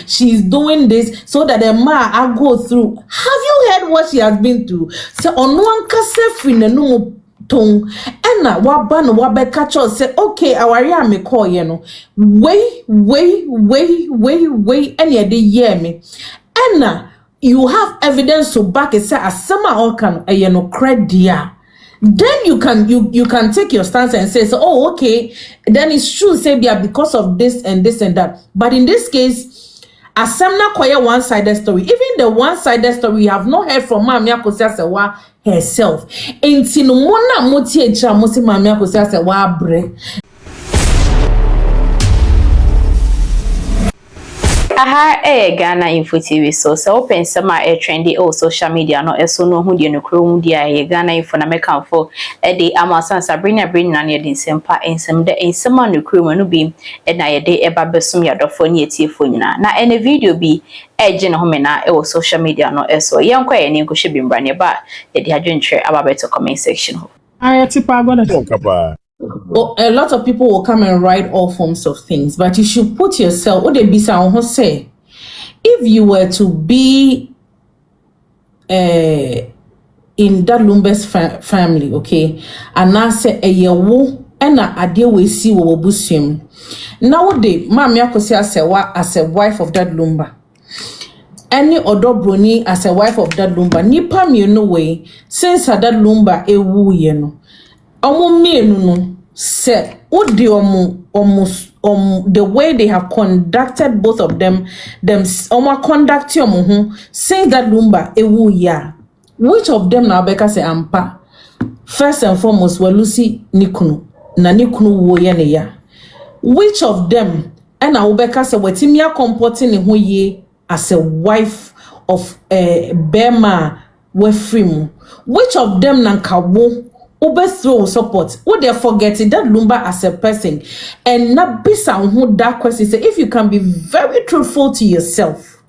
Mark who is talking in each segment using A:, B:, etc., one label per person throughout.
A: she's doing this so that the man I go through. Have you heard what she has been through? So on one case no tongue and wabe catch us say okay our me call wait any day hear me and you have evidence to back it say as summer or can credit. Then you can take your stance and say, so, oh, okay, then it's true, say, yeah, because of this and this and that. But in this case, Asemna Koya one-sided story. Even the one-sided story, you have not heard from Mami Akosua herself. In Sinumona Moti Echa Mosi Mami Akosua bre.
B: Aha Ghana Info TV so open sama trendy social media no eso no hu de no kro dia Ghana Info na meka for de amasan Sabrina na ne de sempa ensem de ensema no kro no bi na ye de eba besum ya dofo ne etiefo nyina na ene video bi eje no homena social media no eso yenkwa ye ne nkohye bi mbra ne ba ye de adwentwe ababeto comment section ho
C: ayetipa goda
A: Well, a lot of people will come and write all forms of things, but you should put yourself, what they be say, if you were to be in that Lumber's family, okay, and I say a yewo and I deal with see what bushim. Nowadays, Mami Akosua Serwaa as a wife of that Lumber. Any other brony as a wife of that Lumber. Nipa me no way, since that Lumber ewu yeno. No said the way they have conducted both of them conduct saying that Lumba ewu ya. Which of them now Becca say ampa? First and foremost were Lucy Nikunu na Nikunu wo ye ne ya. Which of them and now Becca say wetimia comporting in ye as a wife of Bema Wefrimu. Which of them nankawo throw support. Would they forget that Lumba as a person and not be someone who that question say if you can be very truthful to yourself.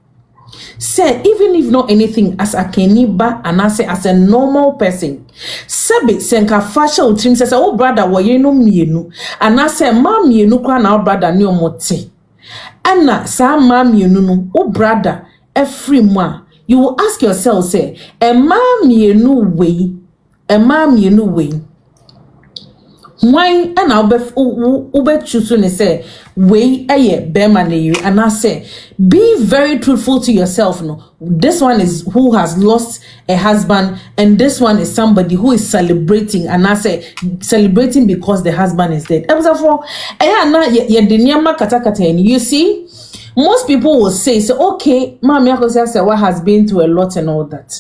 A: Say even if not anything as a keniba and I say as a normal person. Sabi senka fasha utrim says oh brother wa no mienu and I say ma mienu kwa na brother ni omote. Anna sa ma mienu no oh brother every one. You will ask yourself say e ma mienu way. A mom you know way. Why and I'll be choosing to say way a bear you and I say be very truthful to yourself. No, this one is who has lost a husband, and this one is somebody who is celebrating, and I say celebrating because the husband is dead. You see. Most people will say, okay, Mami Akosua Serwaa has been through a lot and all that.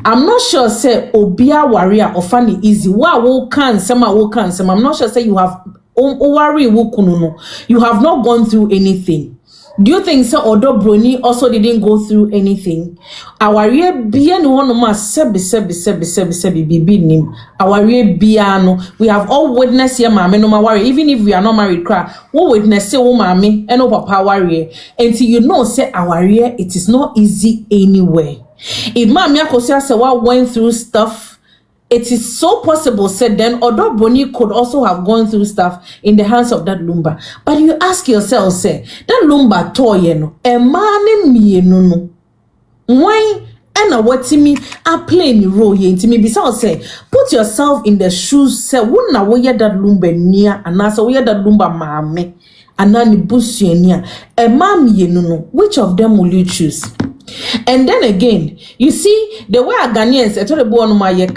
A: I'm not sure, say, Obia warrior or funny easy. I'm not sure, say, you have you have not gone through anything. Do you think so? Odo Brony also didn't go through anything. Our year bien one sebi nim. Our year biano. We have all witnessed here, mama no worry. Even if we are not married, cry. We witness say, oh mommy, and oh papa warrior. Until you know, say our year, it is not easy anywhere. If Mami Akosua Serwaa went through stuff, it is so possible, said then, although Bonnie could also have gone through stuff in the hands of that Lumba. But you ask yourself, say, that Lumba toy, a man no. Why? And what me are playing role here to me. Besides, say, put yourself in the shoes, say, wouldn't where that Lumba near, and also where that Lumba mammy, and nani bush near, a mammy no. Which of them will you choose? And then again, you see the way Ghanaians I told the boy no my no.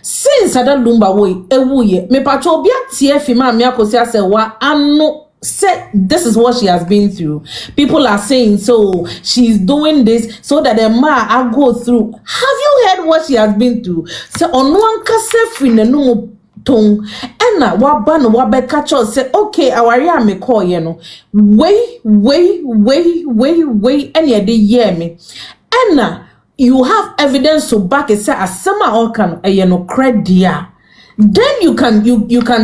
A: Since that Lumba way ewu ye me patro bia tie fi Mami Akosua Serwaa ano say this is what she has been through. People are saying so she's doing this so that the man I go through. Have you heard what she has been through? So on one kase fi no tongue and wabe catch us say okay our me call wait and ye de hear me and you have evidence to back it say as summer or can credit. Then you can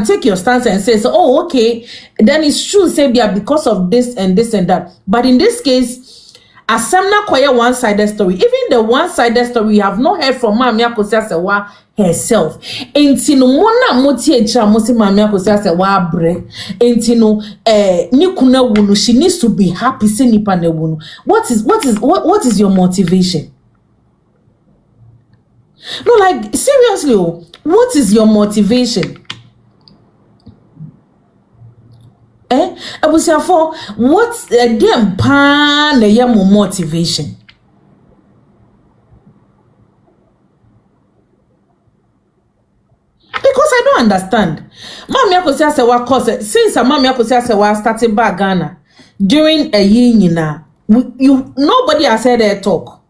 A: take your stance and say so, oh okay then it's true say yeah because of this and this and that. But in this case Asemna koye one-sided story. Even the one-sided story, we have not heard from Mami Akosua Serwaa herself. Enti no mona moti echa mosi Mami Akosua Serwaa bre. Enti no ni kuna wunu, she needs to be happy se nipa ne wunu. What is your motivation? No, like seriously, what is your motivation? I was here for what's damn pan the motivation? Because I don't understand. Mami Akosua Serwaa cause since Mami Akosua Serwaa started back Ghana during a year now, nobody has heard her talk.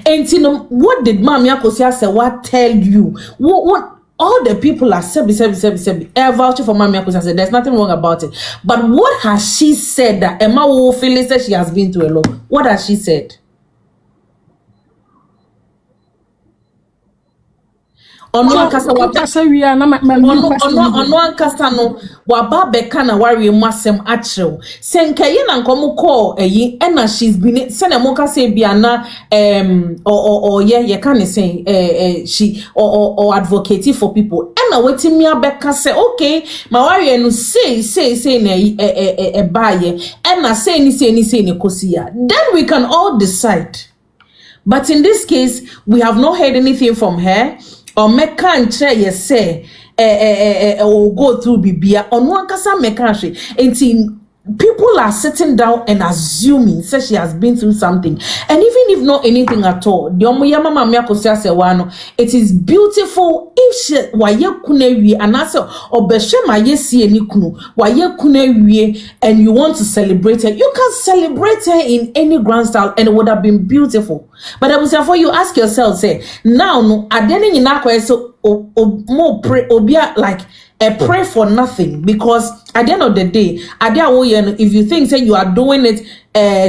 A: And you know, what did Mami Akosua Serwaa tell you? What all the people are vouching for Mami Akosua said there's nothing wrong about it. But what has she said that Emma Phyllis said she has been through a lot? What has she said? Ono ankasa no waba beka na wari masem achrew senka ye na nkomo call eyi ena she's been send mo ka say bia na ye can say she or advocate for people ena wetin me abeka say okay ma wari no say na baye ena say ni kosia, then we can all decide. But in this case we have not heard anything from her. Or mekan che say or go through bibia on one kasa mekan she people are sitting down and assuming say she has been through something, and even if not anything at all, the omuyama Mami Akosua Serwaa no, it is beautiful if she waye kunewie anase obehwe maye sie ni kunu waye kunewie and you want to celebrate her, you can celebrate her in any grand style and it would have been beautiful. But I was therefore you ask yourself, say now no adeni nyina kwa so more pray obia like pray for nothing, because at the end of the day, if you think say you are doing it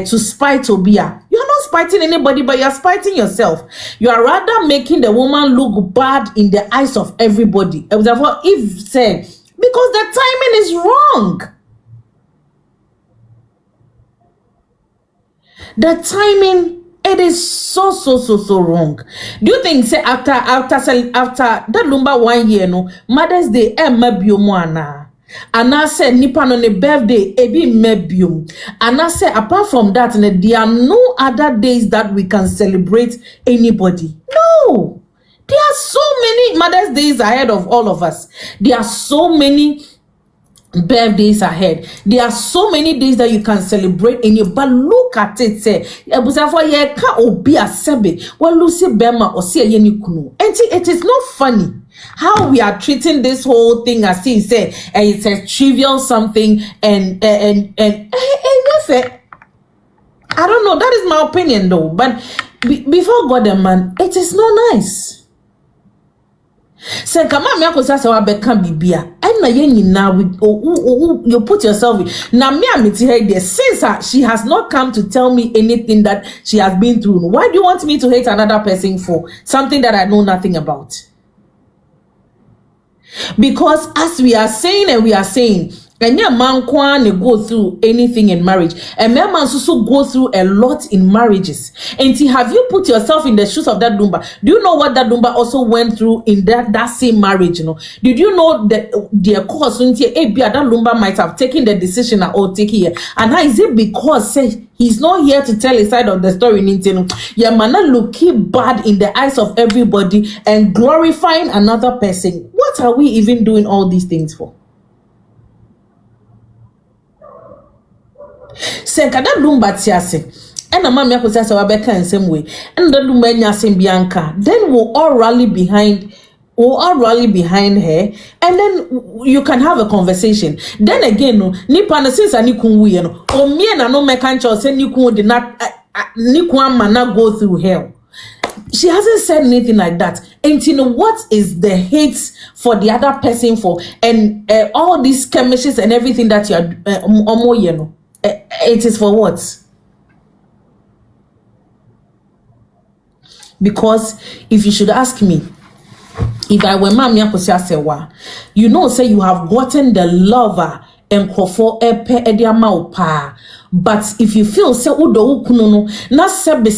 A: to spite Obia, you are not spiting anybody, but you are spiting yourself. You are rather making the woman look bad in the eyes of everybody. Therefore, if say because the timing is wrong, the timing. It is so wrong. Do you think say after that lumba 1 year no Mother's Day mabiomo ana and I said nipa no ne birthday ebi mebium, and I said apart from that there are no other days that we can celebrate anybody. No, there are so many Mother's Days ahead of all of us. There are so many birthdays ahead. There are so many days that you can celebrate in you, but look at it. Say, it is not funny how we are treating this whole thing as he said, and it's a trivial something, and that's it. I don't know. That is my opinion, though. But before God and man, it is not nice. Say, come on, me Akosua Serwaa beka bibia. Na yenyi now you put yourself in. Now me amiti her there since she has not come to tell me anything that she has been through. Why do you want me to hate another person for something that I know nothing about? Because as we are saying and we are saying, and your man can go through anything in marriage, and my man also go through a lot in marriages. And have you put yourself in the shoes of that Dumba? Do you know what that Dumba also went through in that same marriage? You know, did you know that their cause that Lumba might have taken the decision or take here? And how is it because say he's not here to tell a side of the story? Your man looking bad in the eyes of everybody and glorifying another person. What are we even doing all these things for? Senka that lumba tiase and Mami Akosua Serwaa beka in same way and the lumba nyasem bianca, then we'll all rally behind her, and then you can have a conversation. Then again nipa na since ani kunwu no o me na no meka ncho say ni kun did not ni kun mana go through hell. She hasn't said anything like that. And you know what is the hate for the other person for, and all these skirmishes and everything that you are it is for what? Because if you should ask me, if I were Mami Akosua Serwaa, you know, say you have gotten the lover and kofo epe ediama opa But if you feel say udo ukunu no na sebe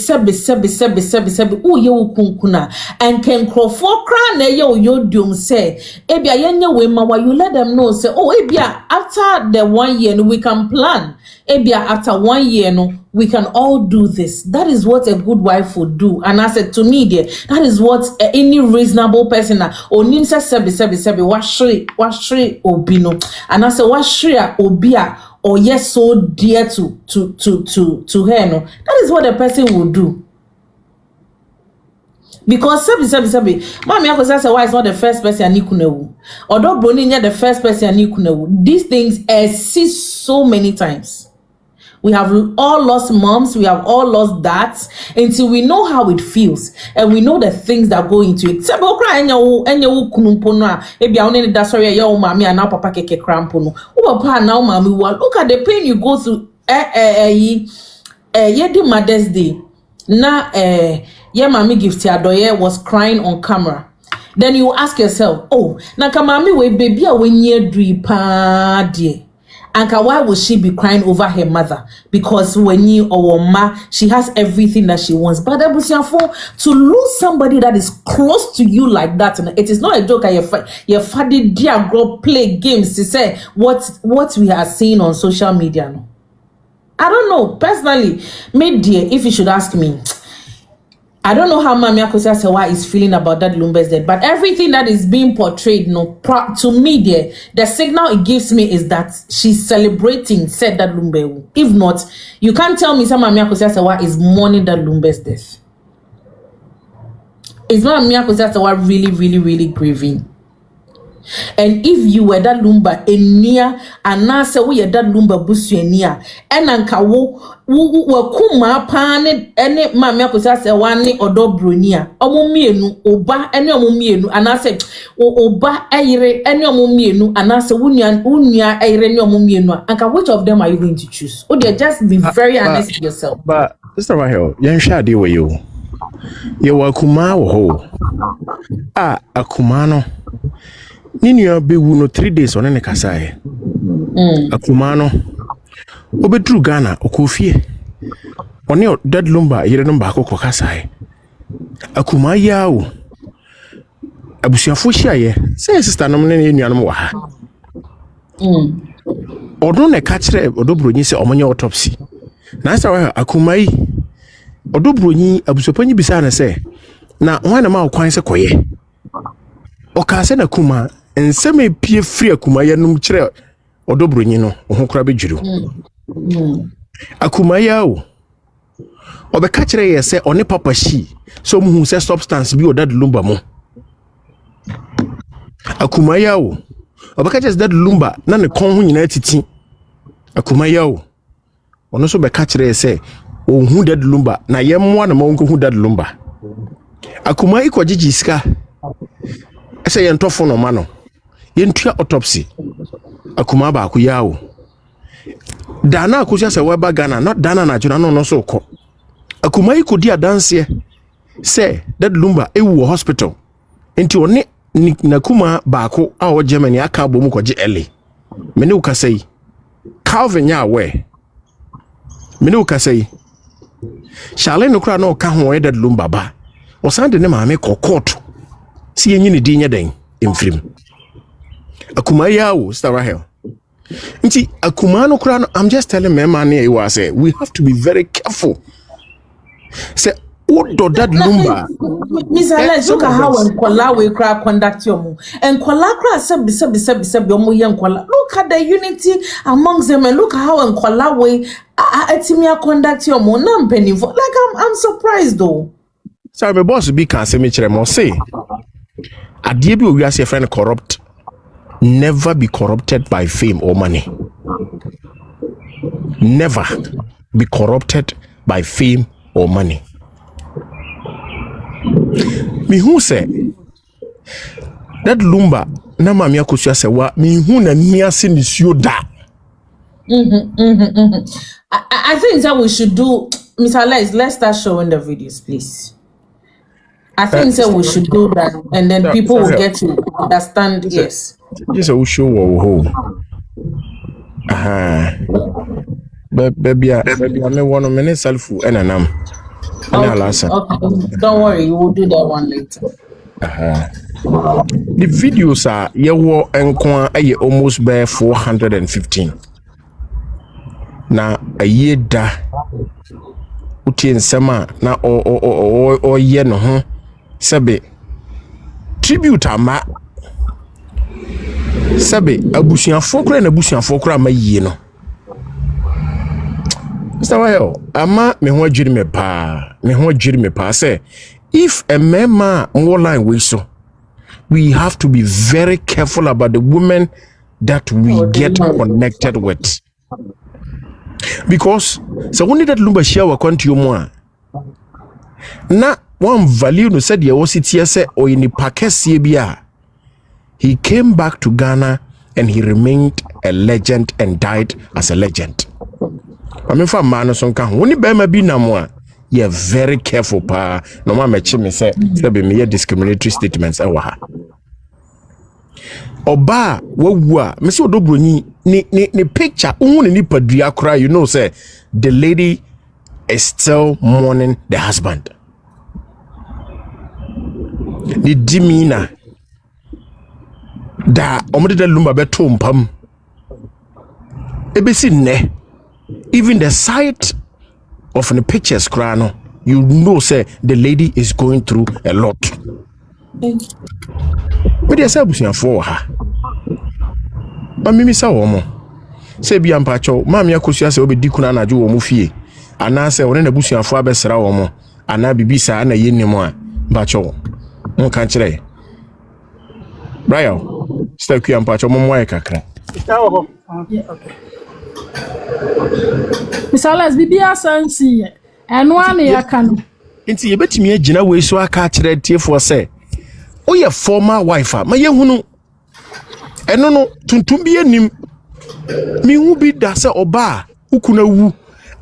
A: uye ukunkuna and can crofo kra na ye oyodium say ebia yenye we ma you let them know say oh ebia after the 1 year no, we can plan. Ebia after 1 year no, we can all do this. That is what a good wife would do. And I said to me there, that is what any reasonable person onim say sebe washri obino. And I said washri obia or yes so dear to her no. That is what a person will do. Because sebe mama Akosua say why is not the first person ani kunewu. Although Broni the first person ani kunewu. These things exist so many times. We have all lost moms, we have all lost dads until we know how it feels and we know the things that go into it. Sebe okra enya wo kunumpo no a ebia woni da sorry ya wo mama and papa keke krampo no. Wo papa na wo mama wo look at the pain you go through ye di Mother's Day. Na yeah, mommy gift Adoye was crying on camera. Then you ask yourself, oh, na kamami we baby a when ye dri pa die. Anka, why would she be crying over her mother? Because when you or ma, she has everything that she wants. But to lose somebody that is close to you like that, it is not a joke. Your father dear girl play games to say what we are seeing on social media. No? I don't know. Personally, me dear, if you should ask me, I don't know how Mami Akosua Serwaa is feeling about that Lumbe's death, but everything that is being portrayed, to me, there, the signal it gives me is that she's celebrating said that Lumbe. If not, you can't tell me some Mami Akosua Serwaa is mourning that Lumbe's death. Is Mami Akosua Serwaa really grieving? And if you were that lumba enia and na say we that lumba busu enia and anka wo kuma pane ene Mami Akosua Serwaa ne odo bronia omo mienu oba ene omo mienu and I say oba ayire ene omo mienu and I say unya ayire ne omo mienu anka which of them are you going to choose? Oh, they just be very honest with yourself.
C: But Mr. Rahel, yen shade we you wakuma wo ho akuma no Ninu be no 3 days on any kasaye. Akuma no obedru Ghana okofie. Oni dead lumba yere number akoko kasaye. Akuma yawo. Abusuafo hia say sister no ne nuanom wa ha. Odo ne ka kire odo bronyi se omonye autopsy. Na say akuma yi odo bronyi abusuapanyi bisa na say na hwana ma okwan se koye. Okase na kuma enseme pie free akuma ya num kire odobronyi no ho kura bedwuru akuma ya o obeka kire ye se one papa shi so muhu se substance bi odad lumba mo akuma ya o obeka kire dad lumba na ne kon ho nyina titi akuma ya o ono so beka kire se ohun dad lumba na ye mmoa na monko hu dad lumba akuma ikogigi sika ese ye ntofo no ma no yentua autopsy akuma ba akuyawo dana Akosua Serwaa ba Ghana not dana na juna no so ko akuma ikodi adanse say that lumba ewu hospital enti one na kuma ba ko a o Germany aka bomu koje ele mene ukasai Calvin ya we mene ukasai Charlene no kra no ka ho that lumba ba o sande ne maame ko court si yenyi ne dinya den emfrim akuma yawo Sister Rahel nti akuma no kura no I'm just telling my man here you say we have to be very careful say odo that lumba
A: Miss Alex look at how enkola we cry conduct yomu enkola cry se omo ye enkola look at the unity amongst them and look at how enkola we etimia conduct yomu na mpenifo like I'm surprised though.
C: So my boss be can say me kire mo say adie bi owi ase friend corrupt. Never be corrupted by fame or money. Never be corrupted by fame or money. Me who say that lumba na Mami Akosua Serwaa me who na niase ni suo da.
A: I think that we should do Miss Alex, let's start showing the videos please. I think that we should do that and then people will get to understand. Yes.
C: Just a show wo baby me one minute self and anam.
A: Okay. Don't worry, we'll do that one later.
C: The videos are yewo enko aye almost by 415. Na aye da utie nsema na o ye no ho sebe tribute ama sebe abusuafo kra na abusuafo kra ma yie no. Mr. Wayo, ama me ho adwiri me pa say if a mema more line we so we have to be very careful about the women that we get connected with, because so when that lumba share wa kwanti omo na one value no said ya wositie say o ini pakese bia. He came back to Ghana and he remained a legend and died as a legend. I mean, for man, so can when you be na mo, you're very careful, pa. No man, me say there be me discriminatory statements. Oba, wa, me say odobro ni picture. Ni padria cry. You know, say the lady is still mourning the husband. The demeanor da omode da lumba beto mpam. Ebesi ne. Even the sight of the pictures, crano, you know, say the lady is going through a lot. But they say for her. But me say woman. Say bi ampacho, mama Akosua say obi dikuna na jo wo mu fie. Ana say one na busuafo abesra wo mo. Ana bibisa na yennim a bacho. Won kan kire. Brian, stay ku ampacho mo mo kakra.
D: Yeah, okay. Misalas bibia sansi eno ane yakano
C: nti ye betimi agina we so aka kire tiefo se o ye former wife ma ye hunu eno no tuntum bi anim mi hu bi da se oba ukuna wu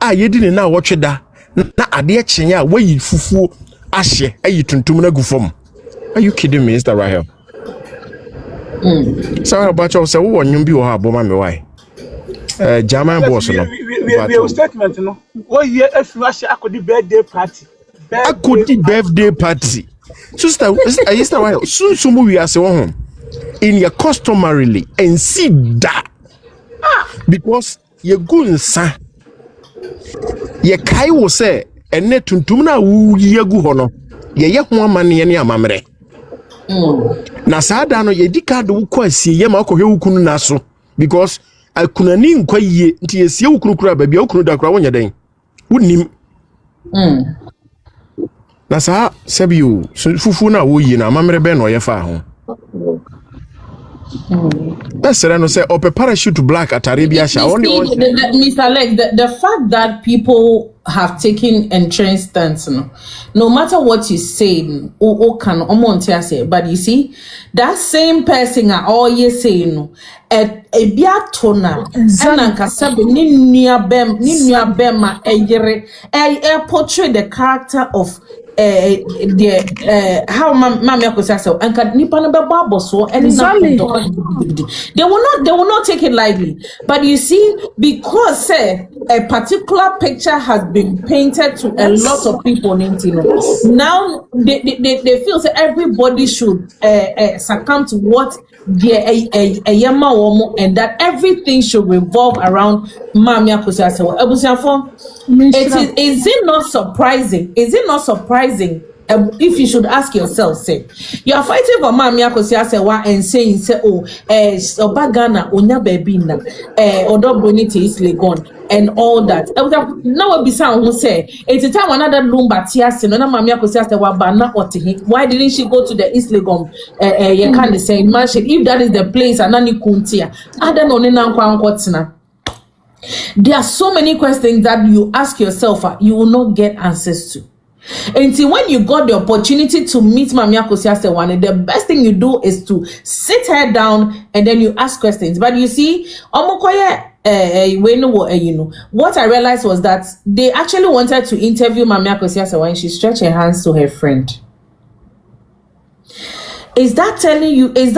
C: a ye di ne na wotweda na ade kyenya a wayi fufuo ahye ayi tuntum na gufom. Are you kidding me, Mr. Rahel? So about you say wo nyum bi wo ha bo ma me why German boss no.
E: We statement no. What year if Russia akodi birthday party.
C: Birthday party. Sister, why? So we are saying in your customarily and see that because you go nsa. Ye kai wo say ene tuntum na wu yegu ho no. Ye ho amane ne amamre. Na sada no ye dika do ko asie ye ma ko hwe wukunu na so because akunani nkwa yie nti yesie wukurukura ba bia wukunu da kura wonya den wonim na sa sabiu fufu na wo yi na mamre be no ye fa ho Besere no say ope parachute black at Arabia sha only
A: Mr. Alex, the fact that people have taken entrenched stance no matter what you say can say, but you see that same person all you say no e bia tona and kasabe ni nua bema e portray the character of how Mama Akosua say and nipa no be babo so and they will not take it lightly. But you see, because a particular picture has been painted to a lot of people now they feel that everybody should succumb to what and that everything should revolve around Mama Akosua say. Is it not surprising? If you should ask yourself, say you are fighting for Mama Akosua and saying, say, Obagana, Onya Bebina, Odobonite is Legon, and all that. Now, be sound who say, it's a time another Lumba Tias, and Mama Akosua Bana Otihi. Why didn't she go to the East Legon? You can't say, Marshall, if that is the place, and Nani Kuntia, I don't know, what's now. There are so many questions that you ask yourself, you will not get answers to. Until when you got the opportunity to meet Mama Akosua, the best thing you do is to sit her down and then you ask questions. But you see, what I realized was that they actually wanted to interview Mama Akosua when she stretched her hands to her friend. Is that telling you, is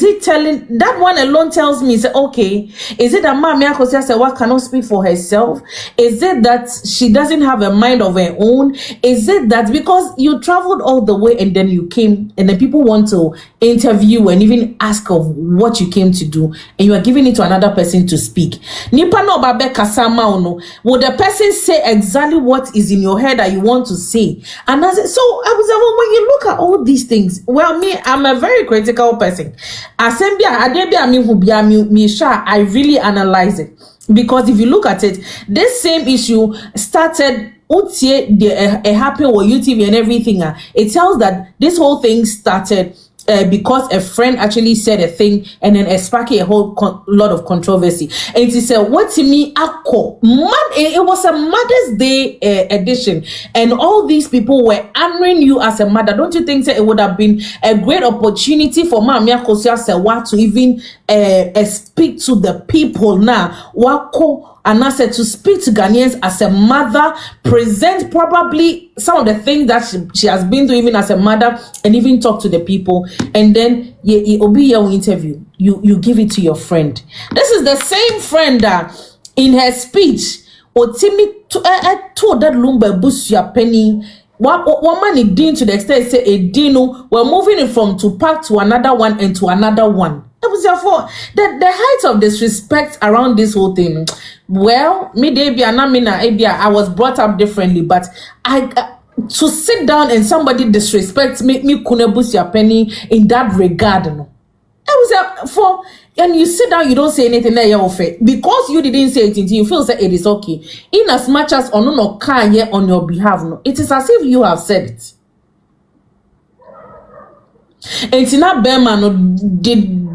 A: it telling, that one alone tells me, say, okay, is it that Mami Akosua Serwaa cannot speak for herself? Is it that she doesn't have a mind of her own? Is it that because you traveled all the way and then you came and then people want to interview and even ask of what you came to do and you are giving it to another person to speak? Nipa no babe kasama ono. Would the person say exactly what is in your head that you want to say? And I said, so I was like, well, when you look at all these things, well, me, I'm a very critical person. I really analyze it, because if you look at it, this same issue started happened with YouTube and everything. It tells that this whole thing started because a friend actually said a thing and then it sparked a whole lot of controversy. And he said, what to me, it was a Mother's Day edition, and all these people were honoring you as a mother. Don't you think that it would have been a great opportunity for Mami Akosua Serwaa to even speak to the people now? Wako and I said to speak to Ghanaians as a mother, present probably some of the things that she has been through even as a mother, and even talk to the people. And then you be your interview. You give it to your friend. This is the same friend that in her speech, Otimi told that Lumba Busia Penny. One man is doing to the extent say a dino, we're moving it from Tupac to another one and to another one. It was therefore the height of disrespect around this whole thing. Well, I was brought up differently, but to sit down and somebody disrespect me kunebus your penny in that regard. No. It was for, and you sit down, you don't say anything there because you didn't say it until you feel that it is okay. In as much as on your behalf, no, it is as if you have said it. And Tina Berman,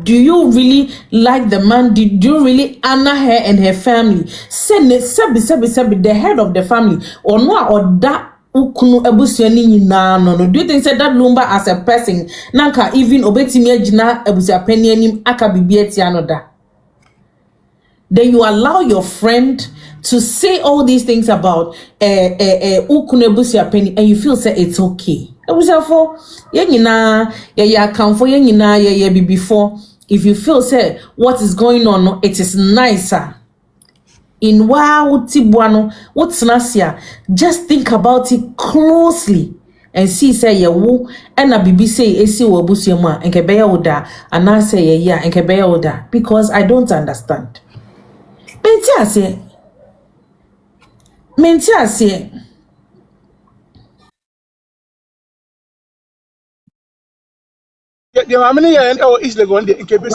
A: do you really like the man? Did you really honor her and her family? Send the head of the family or no, or that ukunu ebusiani no. Do you think that Lumba as a person nanka even obetimi jina ebusia penny anim aka bibieti anoda? Then you allow your friend to say all these things about ukunu ebusia penny, and you feel say it's okay. Ebusafo yenyina ya kanfo yenyina ya before. If you feel say what is going on, it is nicer. In what's nasia, just think about it closely and see say ya wo and a bibi say esi wo busiema and kebeya oda and I say yeah and kebeya oda, because I don't understand. Mentia say
E: the mammy and is the one in Quebec.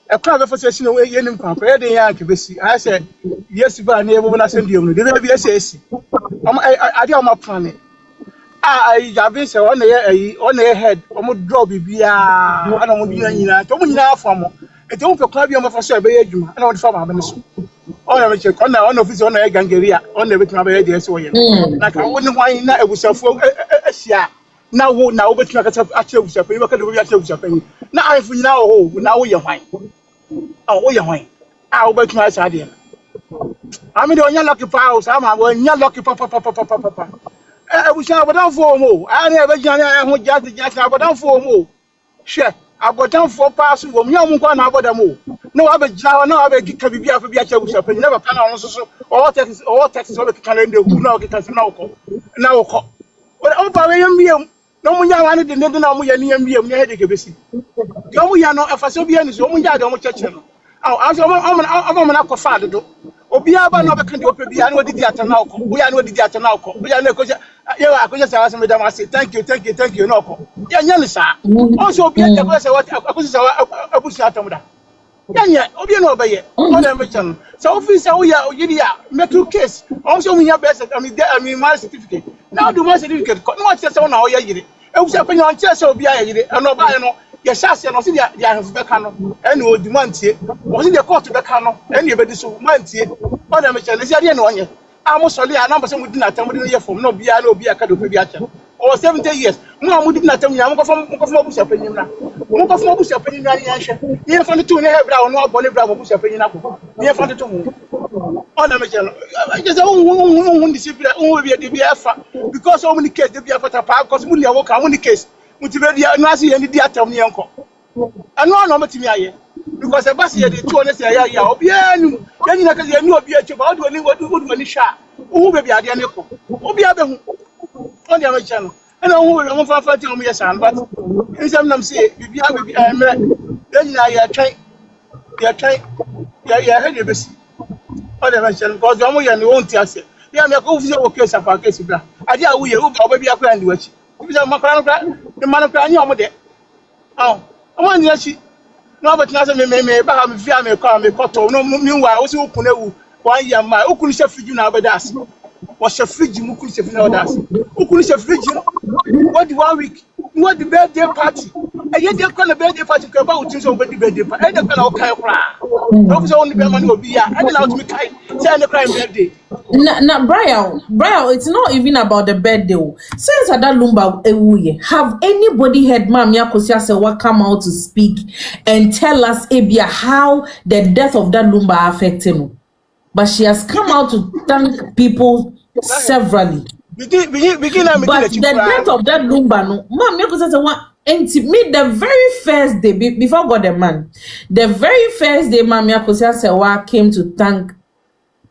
E: A private physician away in compared to Yankee. I said, yes, but I never when I send you. The baby says, I do my planning. I have been so on their head, almost drop it. I don't want you to know from it. Don't proclaim your for survey. I don't for my minister. On a check on the office on a gangeria on the victim of a so like I wouldn't mind that it was a now, but you can actually Japan. Now, if we now you're fine. Oh, you're fine. I'll bet my idea. I'm in your lucky powers. I'm going your lucky papa. I wish I would down for more. I never who just I would down for more. Sure, I got down for pass from young one about them all. No other job, no other can be a Japan. Never can also all Texas over the calendar who know it as now. But over no one wanted the Netherlands near Ghpagetv. No, we are not a Fasobian, so we are the church. I'm an aquafado. Obiaba no can do Piano did the now. We are not the Atanako. We are not. I could just ask Madame. I say, thank you, no. Yanisa. Also, be what I push out of that. Yanya, Obiano Bay, on so officer, we are make two case. Also, we have best, I mean, my certificate. Now, do my certificate, not just on our year. I was happening on chess or be and no buy no. Yes, I know, see the Becano, and would demand here. Was in the court to Becano, and you better so months here. But I'm a challenge, I didn't know you. I must only a number within a time from no be a cadu or 70 years. No, we did not tell me. I'm going from Bush opinion now. Move from Bush opinion. Near from the 2 brown, no bonnet bravo Bush opinion. Near from the 2. On a machine. I just don't discipline only be a because so many cases, they be a park because we walk on the case. Multimedia, no, I see any theatre on the uncle. And no, no, to me, because the bus here, the 2 honest, then you know, be a job, how do I what do good when you shot? Who may be at the nickel? Who be other on the other channel? And I won't fight on me, son, but in some of them say, if you have then I try, heard your best. Other channel, because the only and won't tell you. Yeah, I'm a official case of our case. I did we hope baby a friend which. If it's a macron, the man of crying over there. Oh, I want to see. No, but nothing may have me fear me call me cotton. No, meanwhile, also open 1 year. My Ukun Sheffield now, but that's was a fridge, Mukun Sheffield now. That's Ukun Sheffield. What 1 week? What the birthday party? And yet, they're going to birthday party about things over the birthday party. And they're going to cry. Those only money will be here. And then out to me, say the crime birthday.
A: Now, Brian, it's not even about the birthday. Since that Lumba have anybody heard Mami Akosua Serwaa come out to speak and tell us, Ebia, how the death of that Lumba affected him? But she has come out to thank people severally. But the death of that Lumba, no, Mami Akosua Serwaa, and me the very first day before God the man, the very first day Mami Akosua Serwaa came to thank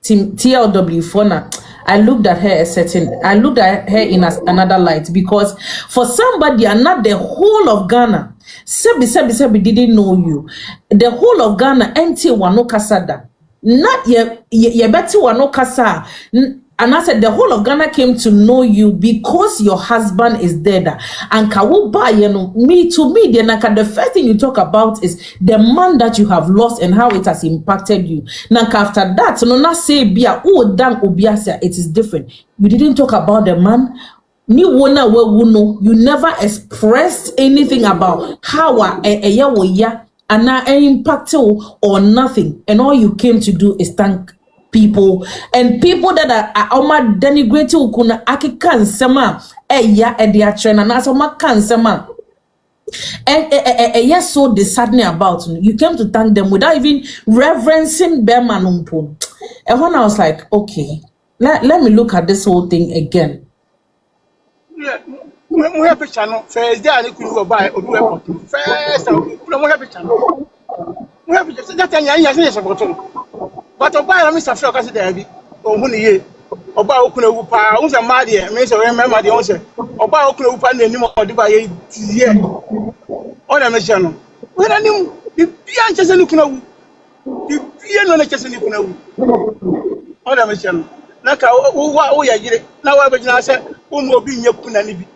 A: TLW Fona, I looked at her in another light, because for somebody and not the whole of Ghana, Sebi didn't know you. The whole of Ghana enti wano kasada. Not ye beti wano kasa. And I said the whole of Ghana came to know you because your husband is dead. And kawuba, you know, to me, the first thing you talk about is the man that you have lost and how it has impacted you. Now after that, no not say bia obiasia, it is different. You didn't talk about the man. You never expressed anything about how and now impact or nothing. And all you came to do is thank people, and people that are denigrating kuna akikan sema their trainer na so can sema yes, so disheartening about you came to thank them without even reverencing Berman Umpo. And when I was like, okay, let me look at this whole thing again.
E: Yeah, we have a channel first day and you could go buy or do a first we have a channel. We have that time but Oba Mr. Phil kasi there bi ohun ye Oba okuna wupa unsa made me say remember the onse Oba okuna wupa na nim odiba ye tie ona me no we na nim bia nchese ni kuna wu bia no na nchese ni kuna wu ona me no na ka wo ya gire na wa be gina se umu obi nya kuna ni bi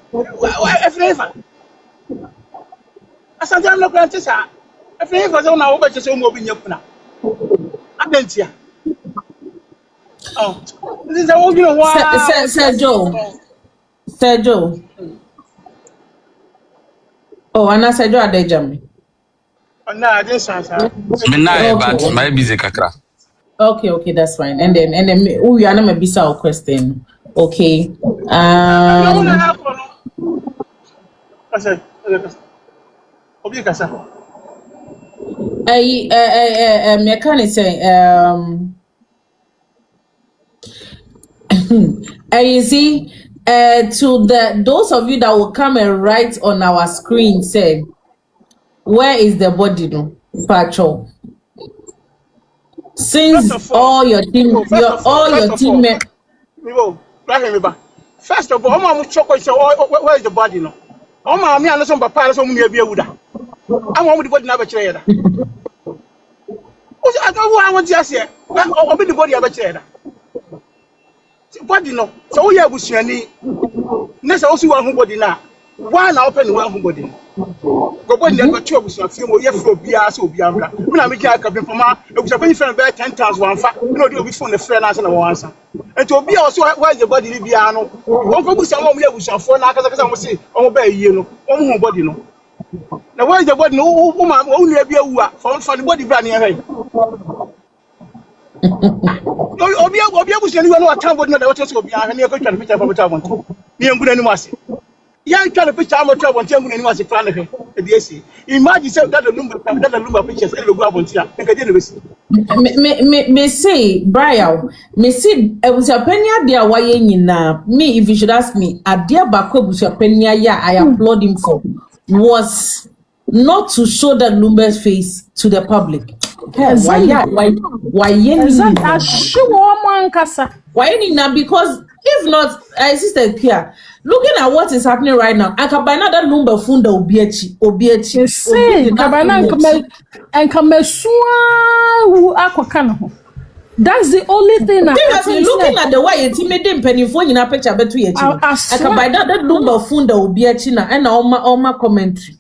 E: efrefa asante na kwa ntesa efrefa so na wo be chese umu obi nya kuna Adentia. Oh, this is a whole Sergio. Oh, and I said, you are there, Jamie. Oh, no, I didn't say that.
F: But my busy kakra.
A: Okay, that's fine. And then, we are not a bizarre question. Okay. I can't say you see to those of you that will come and write on our screen, say where is the body no patrol, since all your team
E: first of all, where is the body no? Me and some papa so many be I want the body never trade. I want to say, I'll be the body of a trader. Body no, so we have Bushani. Next, also one body now. One open one body. Go on, never trouble, so you have to be asked to be under. When I make a couple from my, it was a penny friend by 10,000 one fact, you know, you'll be from the friend as an answer. And to be also why the body Libiano, one go someone we have for now, because I was saying, obey you, one body no. Now where is the body? No woman only be a for the body brand here. Obia was anyone who attack body that was behind me. I got a picture of a trouble. You good anymore. Yeah, trying to picture of trouble and tell was a plan of it. Imagine that the number pictures and go up on here.
A: Me say, Brian, me say, Ebusapenya dia waye nyina. Me, if you should ask me, adia bako Ebusapenya ya I applaud him for was not to show that Lumba's face to the public. Why because if not, sister Kia, looking at what is happening right now, I can buy another Lumba funda obiechi.
D: Say, kabana and that's the only thing I
A: looking at the way it's made penny phone in a picture between I can buy that Lumba funda obiechi and all my commentary.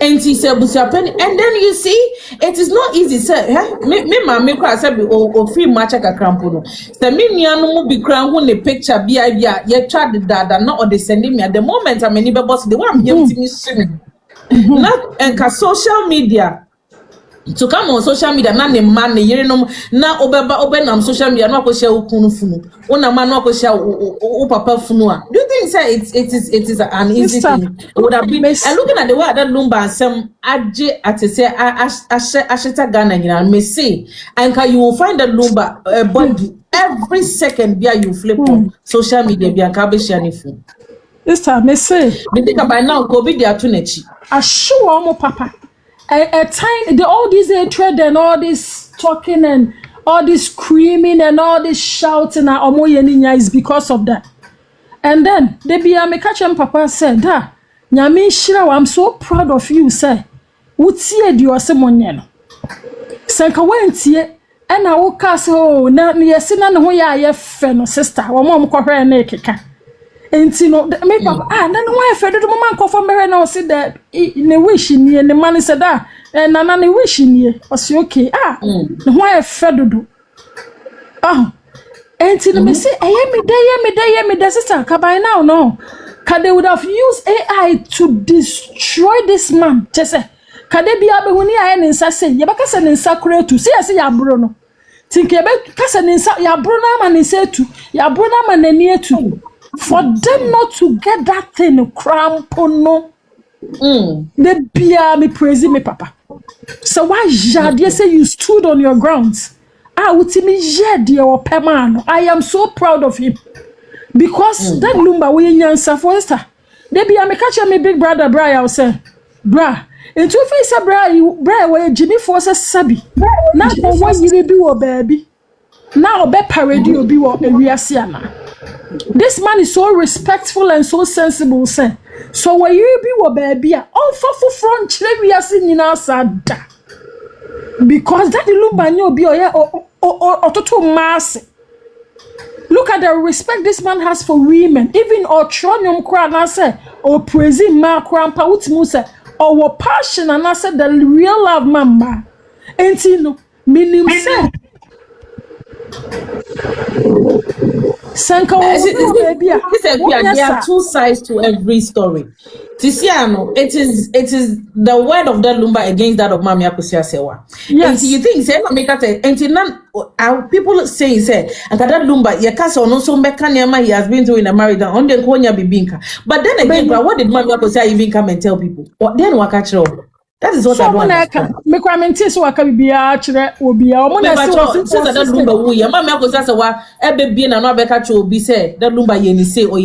A: And he said, and then you see, it is not easy. Say, me cry say o free match ka crampono. Say me nianu be cram when the picture be ye tried that not or they sending me at the moment. I'm any boss the one here to me streaming. Not and social media. To come on social media, na ne man ne na obeba social media no ko share ukunu funu. Una man no ko share o papa funu a. Do you think say it is an easy thing? It would have been. And looking at the way that Lumba and some aje say asheta Ghana nyina me say and you will find that Lumba body every second bia you flip on social media bia ka be share ne phone.
D: This time me say
A: me think by now go be there to nechi.
D: Assure mo papa. A time all this hatred and all this talking and all this screaming and all this shouting at Omoyeninya is because of that. And then they be a catch papa said, "Da, nyame shira, I'm so proud of you, sir. Utie di osemonyeno. Sanka wentie and I woke us oh na yesina no ya ye fe no sister. Wo mom kohwe na ekeka." Enti no make papa na no why fedo do man ko for mere na say that ne wish ni ne man said that na ne wish ni o say okay no why fedo do enti no me say ye me sister ka by now no ka they would have used AI to destroy this man just say ka they be abehuni aye ne nsa say ye baka say ne nsa kura tu say ya bro no think ye be ka say ne nsa ya bro na ma ne say tu ya bro na ma ne ni etu. For them not to get that thing cramp no. They be me praising me papa. So why Jade say you stood on your grounds? Utimi Jade or Pemano. I am so proud of him. Because that Lumba we nyansa foster. They be me catch me big brother Bra I say, bra. And two face a bra where Jimmy force a sabi. Now for what you be or baby. Now be parody or be what we are seeing. This man is so respectful and so sensible, sir. So when you be what baby, all for front we are seeing outside. Because that Lumba nyo be or total mass. Look at the respect this man has for women. Even or tronium crown, I say, or praising ma crown pautmuse, or passion, and I said the real love mama. And you know, meaning say. Sanka
A: there are two sides to every story. Tisiano, it is the word of that Lumba against that of Mami Akosua Serwaa. Yes. And you think say make and people say and that Lumba ye kasa ono so mbeka niama he has been through in a marriage and on the konya bibinka. But then again, what did Mami Akosua even come and tell people? Or then wakachiro. That is what I don't understand.
D: Me kwamenti so waka bibia kire obi a omo na se
A: that Lumba wu ya Mami Akosua Serwaa ebe bi na no abeka cho obi say that Lumba ye ni say o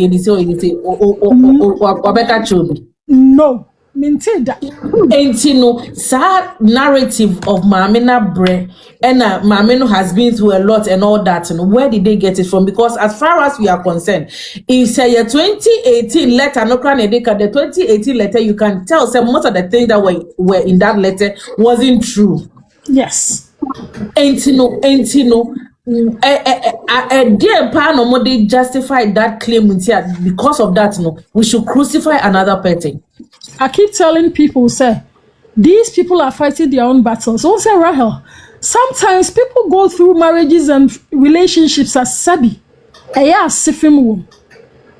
A: abeka cho obi.
D: No, minted that.
A: And you know, sad narrative of Mamina Bre and Mamino has been through a lot and all that. And where did they get it from? Because as far as we are concerned, if say a 2018 letter, no can the 2018 letter, you can tell some most of the things that were in that letter wasn't true.
D: Yes.
A: And you know, dear Pano, they justified that claim because of that. No, we should crucify another person.
D: I keep telling people, say, these people are fighting their own battles. Don't say Rahel. Sometimes people go through marriages and relationships as sabi.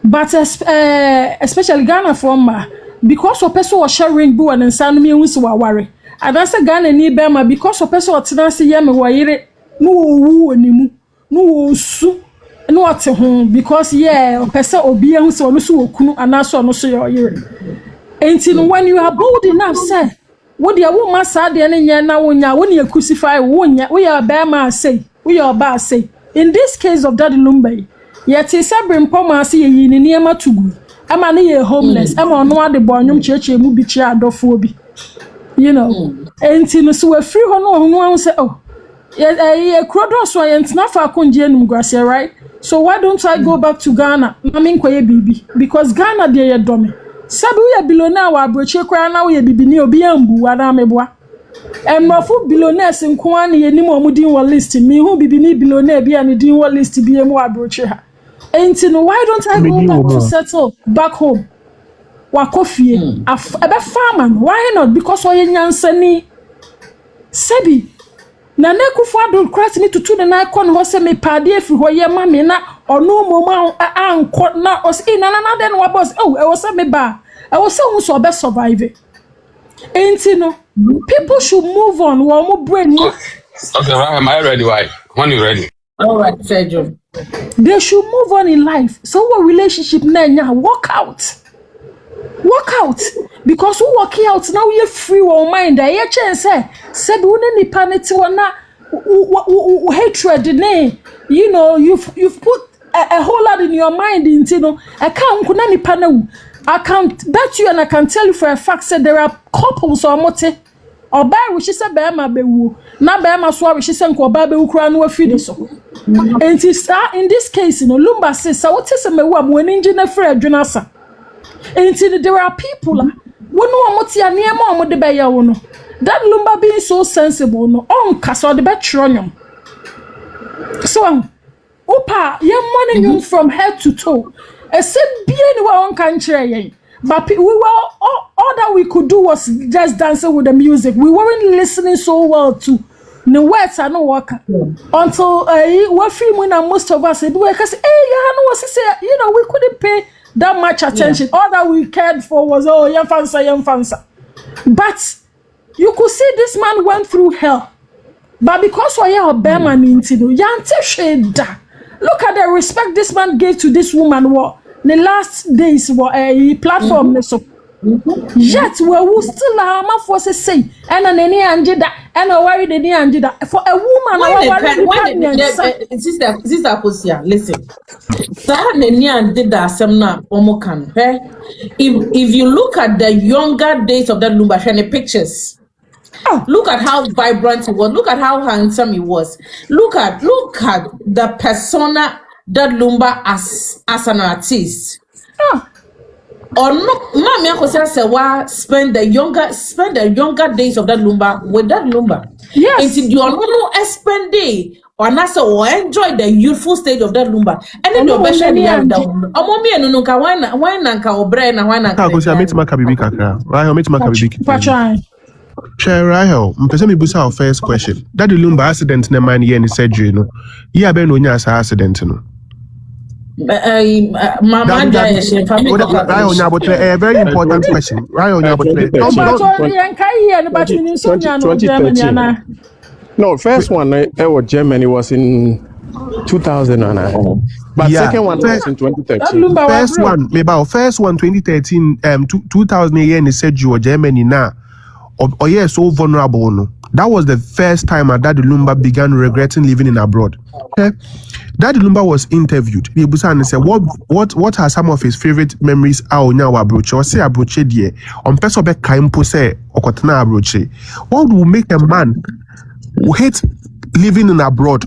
D: But especially Ghana from because of person was sharing boo and send me who's worry. And that's a Ghana ni Bema because of person was not saying yame no woo anymore. No su no at home because person obi who so no so kunu and also no so your ear. And when you are bold enough, say, What the woman said, and now when you crucify, we are bear man say, we are bar say. In this case of Daddy Lumba, yet is a brim poma see ye near Matugu. I'm a homeless, I'm on one the bonum church, a movie chair, dophobia. You know, and so a free one say, oh, yeah, Crodos, and not for Kunjian Gracia, right? So why don't I go back to Ghana? Mammy, baby, because Ghana, dear dummy. Sabi we billionaire wa broche kwa na we bibi ni obi ambu wa na meboa. Emofo billionaires nko ye ni mo din wo list mi hu bibi ni billionaire bi an din wo list bi emu wa broche ha. Enti no why don't I go back to settle back home? Wa kofie ebe farmer why not because oye nyansani. Sabi na nekufo adon cross me to the na kon ho se me pade afri ho ye ma me na ono moma anko na os na den wa boss oh e was me ba e was who so be survive enti no people should move on one more brain.
F: Okay, right, am I ready? Why? When you ready?
A: All right, Sergio.
D: They should move on in life. So what relationship na work out because who working out now you free your mind I chance say be woni nipa neti wona hatred you know you've put a whole lot in your mind into no I can't kuna nipa na I can't bet you and I can tell you for a fact that there are couples or mote or by which is a bear ma bewu na bear ma so which is nko ba bewu kura no afidi so and in this case you know Lumba says so what is me wo am wani nje na frɛ adwunasa. And there are people who know what your near mom would be no. That Lumba being so sensible, no on castle the betronium. So, Opa, your money you from head to toe. I said, be anywhere on country, but we were all that we could do was just dancing with the music. We weren't listening so well to the words are no worker until what film when most of us said, because you know, we couldn't pay that much attention. All that we cared for was young fansa. But you could see this man went through hell. But because we are Berman into look at the respect this man gave to this woman. What the last days were a platform. So yet we will still have my forces say and an any anjida and a worry the anjida for a woman.
A: Sister Akosua, listen. Did that semna omokan. If you look at the younger days of that Lumba Shane pictures, look at how vibrant he was, look at how handsome he was, look at the persona that Lumba as an artist. Or no, Mami Akosua Serwaa spend the younger days of that Lumba with that Lumba. Yes. If you are not spend day or enjoy the youthful stage of that Lumba, and then you're better than down. Mommy and Nuka wine and Kaobre and wine and
C: Akosua meet Makabibi Kakra. Rahel meet Makabibi. Share Rahel. Mpese busa our first question. That the Lumba accident na man ye ni surgery no. Ye be no nya accident no.
A: Mama
C: a very important question.
G: No, first one was Germany was in 2009. But second one was in 2013.
C: First one 2013 2000 year ni said you were Germany now. Or yeah, so vulnerable no. That was the first time Daddy Lumba began regretting living in abroad. Okay? Daddy Lumba was interviewed. He said, what are some of his favorite memories out now abroche? Or say abroche die. On person be kaimpo say okotana abroche. What will make a man who hate living in abroad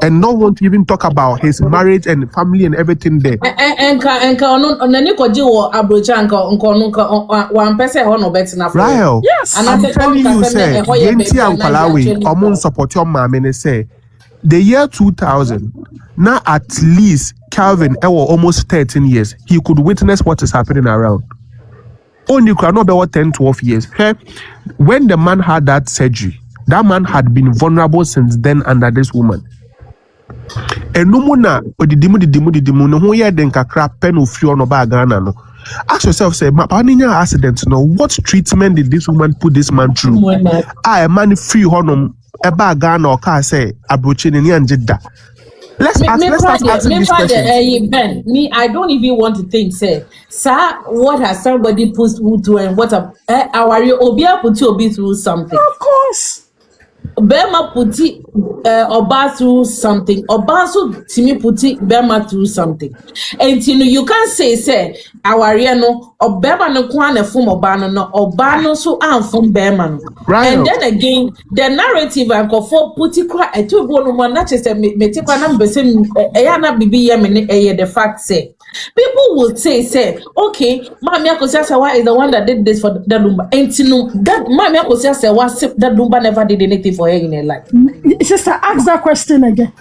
C: and not want to even talk about his marriage and family and everything there?
A: And
C: Rahel, yes, I'm telling you, say, support your mom and say the year 2000, now at least Calvin, almost 13 years, he could witness what is happening around. Only could not be about 10, 12 years. Okay? When the man had that surgery, that man had been vulnerable since then under this woman. And no more na odidimu no ho ye den kakra pen ofri ono ba Ghana no. Ask yourself, say, Mapaninya accident no, what treatment did this woman put this man through? A man free honum eba Ghana or ka say abroche ni anjida. Let's start asking these questions.
A: Ben, me, I don't even want to think, say, sir, what has somebody put through and what our Obia put you through something?
D: Of course.
A: Bema puti Oba through something. Oba so Timi puti Bema through something. And you can say our no or Bema no kwane from Obano no Obano so from Bema.
C: Right.
A: And then again, the narrative I go for puti kwa etu bono mo na chese me take kwa number say eyana bibi ye the fact say. People will say, okay, Mami Akosua Serwaa is the one that did this for the Lumba. And that Mami Akosua Serwaa, that Lumba never did anything for her in her life.
D: Sister, ask that question again.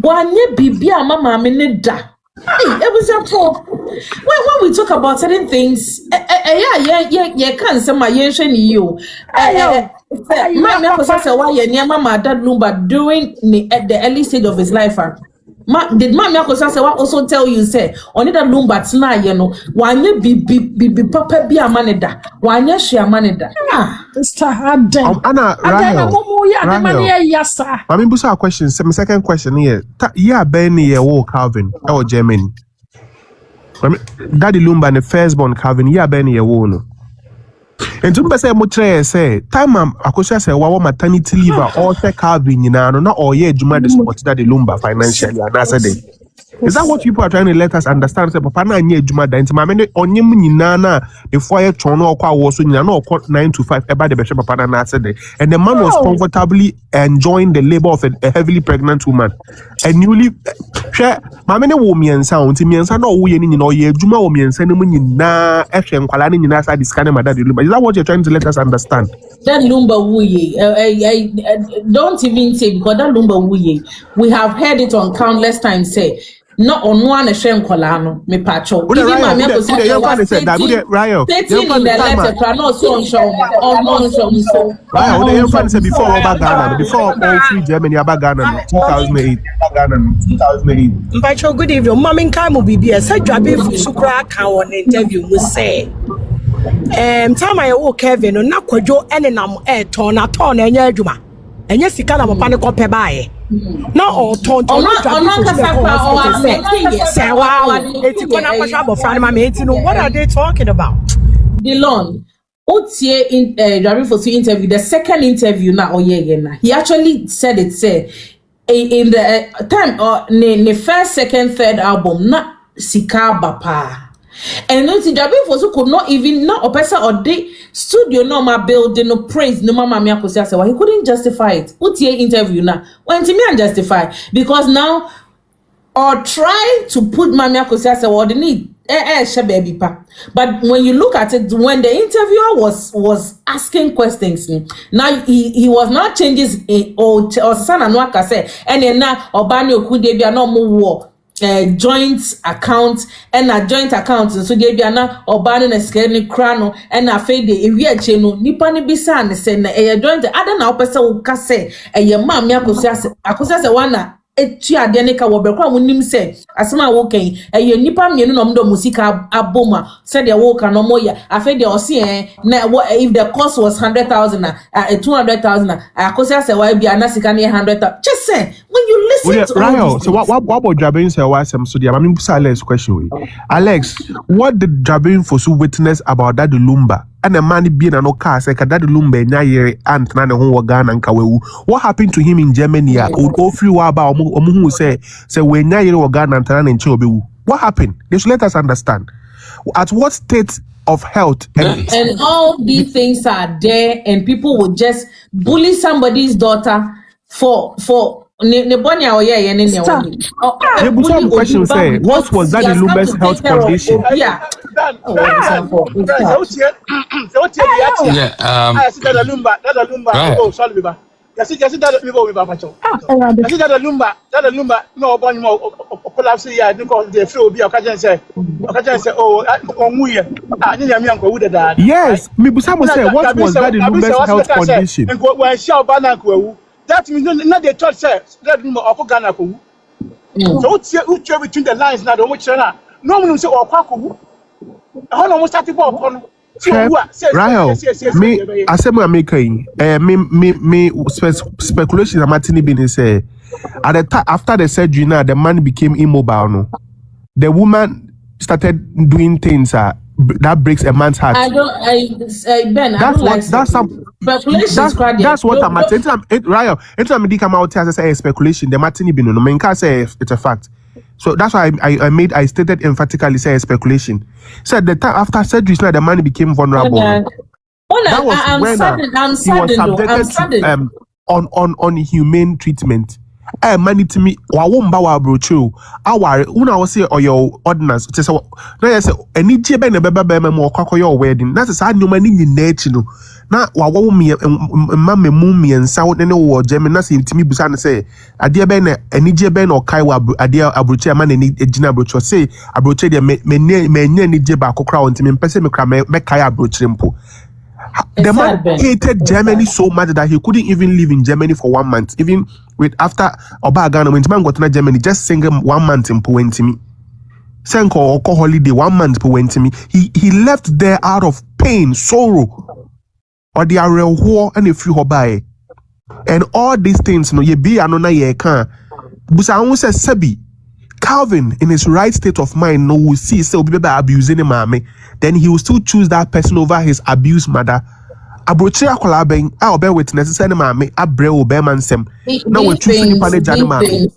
A: Wanye bibia mama ameneda. Hey, it was a talk. When we talk about certain things, yeah, can't say my yension you. Mami Akosua Serwaa ye mama that Lumba during the early stage of his life. Did Mami Akosua Serwaa also tell you say only that Lumba tina ye no wanye bi papa bi amaneda wanye she amaneda
D: Sister Adam
C: Anna Rahel
D: yasa
C: I mean busa question my second question here yeah ben ye wo Calvin or Germany Daddy Lumba the firstborn Calvin yeah ben ye wo no and to say mo say time Akosua Serwaa wa maternity leave or say Calvin nyina no na oye adwuma de support Daddy Lumba financially and that's the is that what people are trying to let us understand say papa na anya adwuma da ntima me ne onyem nyina na before ye tron no okwa wo so nyina na okwa 9 to 5 eba de be papa na na said and the man was comfortably enjoying the labor of a heavily pregnant woman and newly share ma me ne wo miensa unti miensa na wo ye ni nyina oye adwuma wo miensa ne mu nyina ehwe nkwala ne nyina sa discane ma Daddy Lumba is that what you're trying to let us understand
A: that Lumba wuye don't even say because that Lumba wuye we have heard it on countless times say no on one shen kolano me pacho even Mami Akosua Serwaa stating in the letter no so on show so
C: right what you friend say before Ghana before all free Germany about Ghana 2008
H: Mpacho good evening mama nkai mo bibia say dwabe fusu kra ka won interview mu say time I wo Kevin no na kwadwo enenam ton na enya adwuma enya sika na papa ne kope baaye na ton what are they talking about
A: Delon Otie in Zionfelixtv interview the second interview na oyegena he actually said it say in the time or ne first second third album na sika bapa and no Zionfelixtv could not even not a person or the studio no ma building no praise no Mami Akosua Serwaa he couldn't justify it Otie interview now when to me and justify because now or try to put Mami Akosua Serwaa the need baby pa. But when you look at it, when the interviewer was asking questions, now he was not changes or sana no akase and then now Obani Okudebia no more joint account and a joint account so Debia na Obani na skeni krano and a fade if you cheno nipa ni bisa ne say na joint ada na opese wo kase Mami Akosua Serwaa na etu adeneka wo bekwa munim se asema wo kan nipa mienu no mdo musika aboma said the wo kan no moya afa de ose na if the cost was 100,000 200,000 Akosua Serwaa bia na sika na 100,000 just say when you listen to
C: Rahel, so what about Jabin Serwaa so the I'm Alex question Alex what did Jabin Fosu witness about that Lumba and a man being an oka say that Lumba nya yere ant na ne ho wo Ghana nka wewu what happened to him in Germany o free wa ba omu say we nya yere wo Ghana ant na ne nche obewu what happened they should let us understand at what state of health
A: and all these things are there and people would just bully somebody's daughter for Nebonia or
C: the question say what was that Lumba's health condition
A: yeah
E: oh sorry ba yasi that we ba pacho yasi that Lumba no obon mo collapse ya because they feel be okajen say oh onwuye nyanya mi anko wuda da
C: yes me busa mo say what was that Lumba's health condition
E: when she obana ko that means not they thought say that Lumba of Ghana ko so who between the lines now don't watch no one say okwa ko how no start to go
C: Rahel, me asema making me speculation amatini been say
G: at the time after the surgery now, the man became immobile. No, the woman started doing things that breaks a man's heart.
A: Ben,
G: That's what I'm at. Anytime I come out as a speculation, the Martini been no man can say it's a fact. So that's why I stated emphatically say speculation. So at the time after surgery, now the man became vulnerable. That was when he was subjected to on humane treatment. Money to me, wawomba wa brochu. Aware, una was say or your ordinance. So now I say any jebe ne beba mo kwako your wedding. That's a new money in nature. Na wawo me mama mummy and sound any war German. That's it to me. Busan say adia ben any jebe no kai wa adia abroche man any ejina brochu. Say abroche de me any jeba ko crowd to me pese me kra me kai abroche mpo. The man hated Germany so much that he couldn't even live in Germany for 1 month. Even with after Obagana, when man got to Germany, just sing him 1 month in Puentimi. Senko or holiday 1 month Puentimi. He left there out of pain, sorrow, or the real war and a few hobai. And all these things, no, ye be anona ye can. Busa says Sebi. Calvin, in his right state of mind, no will see so be abusing him, then he will still choose that person over his abused mother. Abroche akola ben a obe witness say mame abre obe man sem now we choose nipa ne jane mame.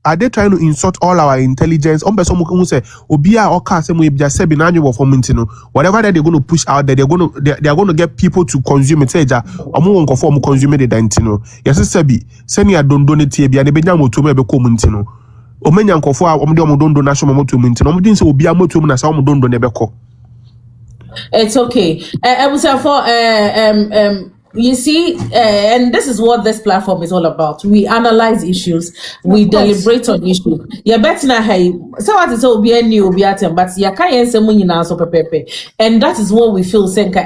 G: Are they trying to insult all our intelligence? On person who say obi a oka say mo ebia se bi na anyo for no whatever that they're going to push out there, they're going to get people to consume it. Say ja omo won conform consume the dantino yes say bi send ya don donate bia ne benya moto me be ko mutino omenya nkofo a omo de omo don donation moto mutino omo din say obi a moto na sa omo don ne be ko.
A: It's okay. I was for you see, and this is what this platform is all about. We analyze issues, we deliberate on issues. Yeah, better na hey. So what is obi any obi atem, but ya can't say money now so pepe. And that is what we feel. Senka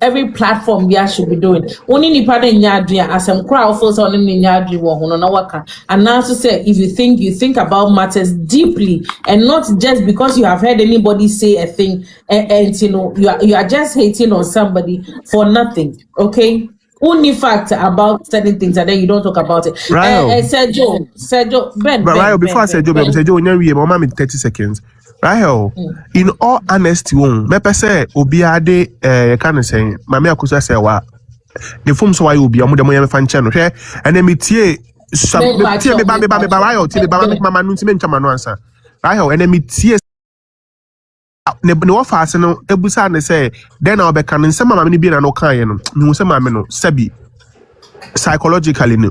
A: every platform we should be doing. Only ni pada nyadria as some crowd feels on ni nyadri wo hono na waka. And now to say if you think about matters deeply and not just because you have heard anybody say a thing and you know you are just hating on somebody for nothing. Okay. Only fact about certain things and then you don't talk about it. Sergio, Ben.
G: Before I said Joe, we mama me 30 seconds. Rahel, in all honesty, me say obiade kind of saying, Mami Akosua Serwaa. The form so why obi amude mo yem fan channel hwe and then me tie tie me ba Rahel tie me ba mama no ntime nchama no ansa. Rahel and then me tie ne offer no ebusa ne say then I'll be can nsema mama ni bi na no kan no me say mama no sabi psychologically no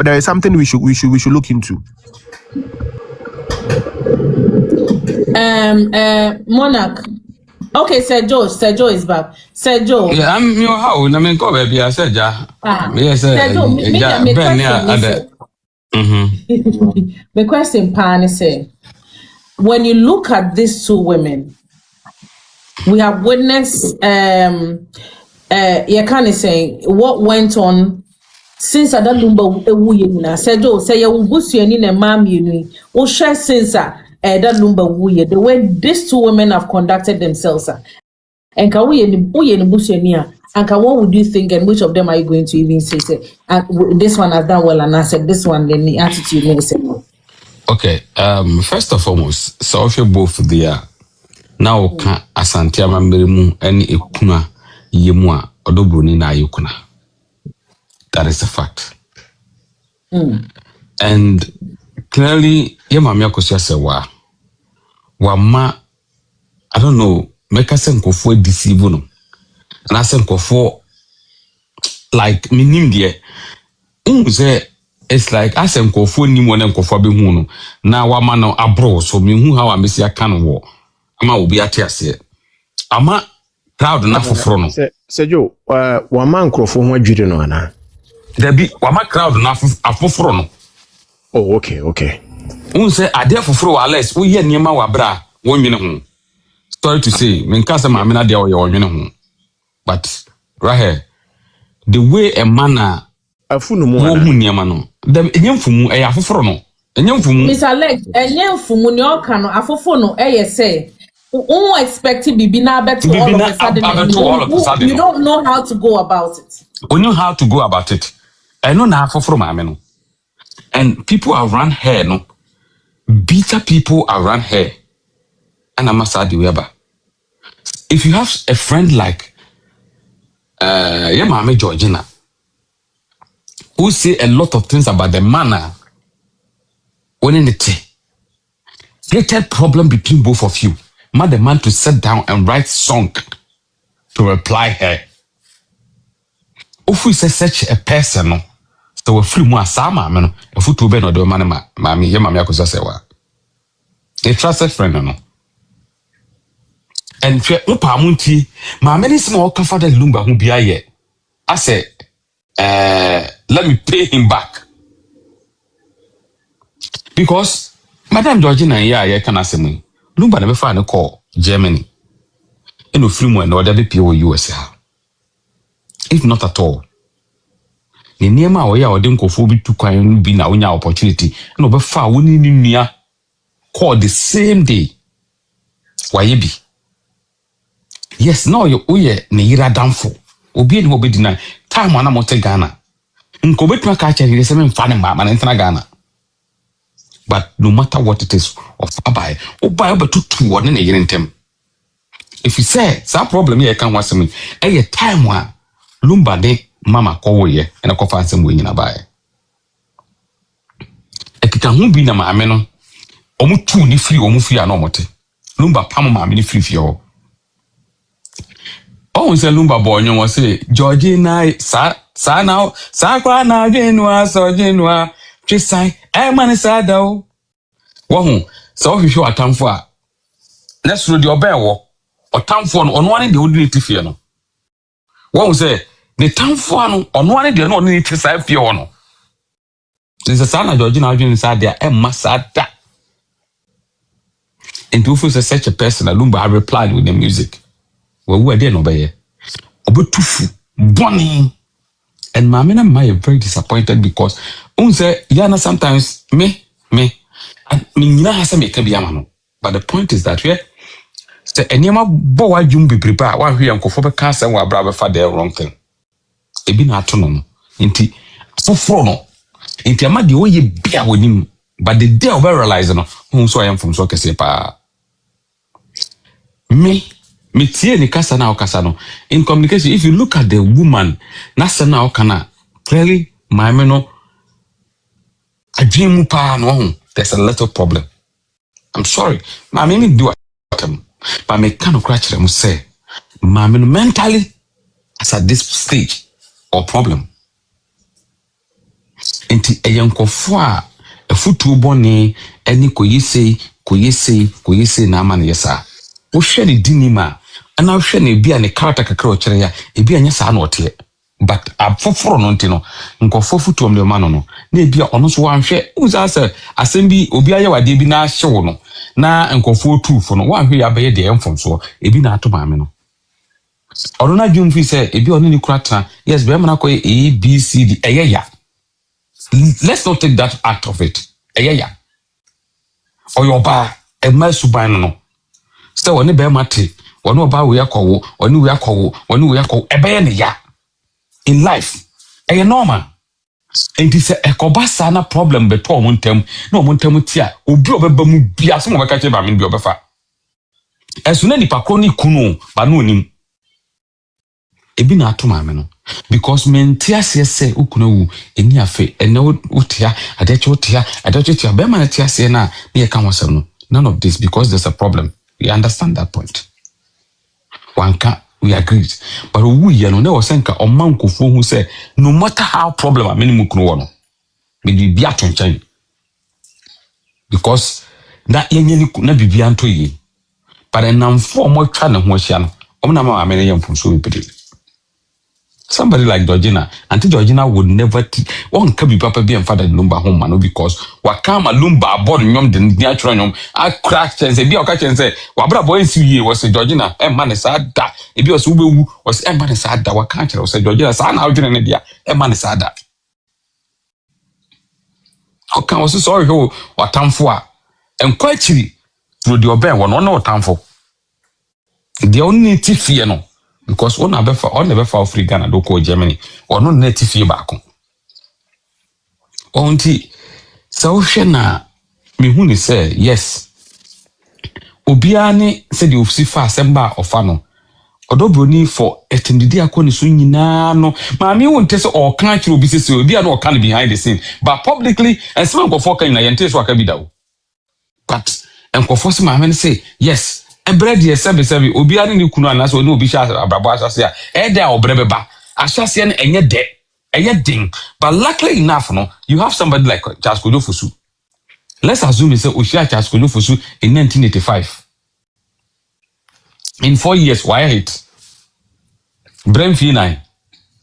G: there is something we should look into.
A: Monarch. Okay, Sergio is back. Sergio.
F: Yeah, I'm your how na me ko baby I said ja. Me say Ben ya
A: The question pan say when you look at these two women, we have witnessed you can't say what went on since Adalumba Wuyina said say you busuani na mami ni o share since Adalumba Wuye the way these two women have conducted themselves and can we in busuani and what would you think and which of them are you going to even say this one has done well and I said this one then the attitude makes it.
F: Okay, first and foremost, so if you both there now can asante amambere any ekuna yemu a odobroni na ayekuna. That is the fact. And clearly ye mama Akosua Serwaa wama I don't know make us nkofo deceive no na say nkofo like minim there say it's like as nkofo nim wona nkofo be hu no na wama no abro so me hu how amesi aka no wo ama obi ate ase ama crowd na foforo no
C: Sergio wama nkofo ho adwire no ana
F: there be wama crowd na afoforo no.
C: Oh, okay.
F: Say ade foforo wa less wo ye niema wa bra wo nwene ho. Sorry to say, me nka say maame na de wo ye wo nwene ho. But right here, the way a man
C: afunu mu
F: ana wo niema no, dem enyemfumu e afoforo no. Enyemfumu
A: Mr. Alex, enyemfumu ni o kan no afofo no e say who expecting bibi na beto all of a sudden. You don't know how to go about it.
F: We know how to go about it. I know na for maame no. And people around her no, bitter people around her. And I'm sad you ever. If you have a friend like your mama Georgina, who say a lot of things about the manner when in it created problem between both of you, mad the man to sit down and write song to reply her. If we say such a person, no, so we free more sama, man, if we to be no do man, mammy, your mammy Akosua Serwaa. A trusted friend, no. And Upa Munti, my many small comforted lumba who be I say, let me pay him back. Because Madame Georgina, yeah, can ask me. Lumba never find a call, Germany. And no film when order be PO USA. If not at all. Ni niema oya odenko bi tu kwan bi na onya opportunity na obefa woni ni nua call the same day. Why be? Yes, now you oye ne yira damfo. Obi ni obedi na time ana mote Ghana. Nko betuma ka cha ni se me mfa ne ma na ntena Ghana. But no matter what it is, of abai, obai obetutu woni ne yire ntem. If you say that problem here can was me, a time one lumba de mama call ye and a coffin some wing in a buy. A kika who be na ma ameno, omu two ni free omufi anomote. Lumba pama mini free fio. Oh, say lumba boy, you was say, Georgina, sa now, sakwa na genua, so genua, just say, man is sad though. Wahoo, so if you are time for. Let's read your bell. Or time for on one the ordinary fear no. One say the time for on one the no need to say fear no. There's a son of Georgina inside there and masada. And to feel such a person, a lumba I replied with the music. Well, we didn't obey. Obutufu, Bonnie. And Mamma and I are very disappointed because say Yana sometimes me and me has a make a biamano. But the point is that say anyama bowa jumbi prepare one here and kofobe cancer and wa brother for the wrong thing. Ebi na atono inti foforo no inti amadi oye bia wonim but the day of realize no who so I am from so kese pa me tie ni kasa na okasa no in communication. If you look at the woman nasa na okana clearly my no adwemu pa no there's a little problem. I'm sorry ma me do atem but me can crash them say ma me mentally as at this stage or problem. Enti eyenkofo a efutu bone eni koyese na ama ne yesa. Wo hwe ne dinima ana wo hwe ne bia ne character kakra o kire ya e bia nya sa na ote. But afoforo no ntino nkofo futu omle mano no na e bia ono so wanhwe uza ase asembi obi aye wade bi na hyewo no na nkofo tufo no wanhwe ya be ye de emfomso e bi na ato maame no. Ono na dwumfi se e bia ono ni kurata yes be na koy A B C D eyeya. Let's not take that out of it. Yeah. Or your bar, a masuban no. So when the bear mate, or no bar we are called, or new we are called, or new we are called a bear ya. In life, a normal. And this a cobasana problem before one term, no one term tia, who blow a bamu biasum of a catcher by me be over. As soon as the paconi kuno, banunim. Ebi na ato maame no because mentia se ukuno eni afe ene utia adecho be man tia se na me ka wosem no. None of this because there's a problem. We understand that point. Wanka we agreed. But we ye no na wo senka omankofo hu say no matter how problem ameni mukuno wo no me di bia tonchen because na yenye ni na bibia nto yi but enamfo mo twa ne ho hia no omna ma amene yemfo so bibiri. Somebody like Georgina, Auntie Georgina would never one can be papa be and father lumba home man because wakama lumba aboard nyom the natural nyom I cracked and say be catch and say wabra boy see was Georgina man is sad that if you was ube was man is sad that wakancha was Georgina san how do you dia man is sad that okay was sorry who watamfo and quite chilly through the oben one no tamfo the only tifie no. Because on never for free Ghana do call Germany or no native fee back. Onti so na me hu ni say yes obia ne se de ofsi fa asemba ofano odobroni for etindidi akoni so nyina no maami wonte se o kan kire obi sese obia no o kan behind the scene but publicly and some go for kan na yente so aka bi dawo but enkofo se maami ne say yes bread ye sebe obia ne kunu anaso oni obi sha abrabo asase a e de a obrebe asase ne enye de enye ding but luckily enough no you have somebody like Charles Kojofosu. Let's assume it's Oshia Charles Kojofosu in 1985. In 4 years, why hit? Brain fee 9.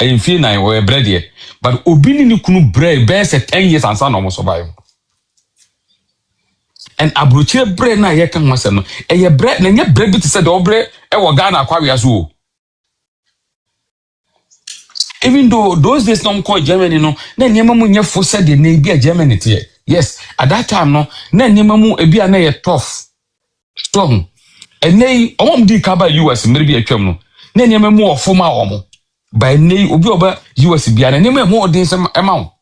F: And fee 9 were bread here. But Obini ni kunu bread bears 10 years and son almost survive. And Abruche bread na ye kan wasano. And ye bread, na ye bread bit said obre, e wagana aquarius woo. Even though those days no call Germany no, na nyema mu nye fo said the na be Germany tie. Yes, at that time no, na nyema mu e bia na ye tough. Strong. And they di kaba US maybe a twam no. Na nyema mu ofoma omo. By nay obi oba US bia na nyema mu odin sem amount.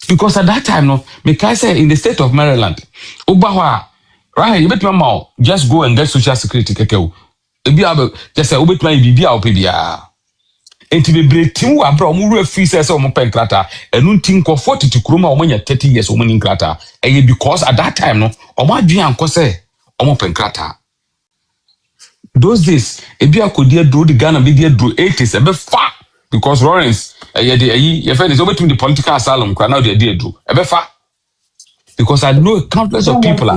F: Because at that time no, me can say in the state of Maryland, oba ho a right you bet me just go and get social security keke. Ebi aba just say obet man bibia o pe bia. Enti be breaking wa bra omo ru afi say omo pen krata enu ntin ko 40 to kroma omo nya 30 years omo nin krata. Eye because at that time no, omo adwen anko say omo pen krata. Those days, ebi akodi adro the Ghana be dey adro 80s ebe fa because Lawrence your friend is over to the political asylum now they dey adro ebe fa because I know countless of people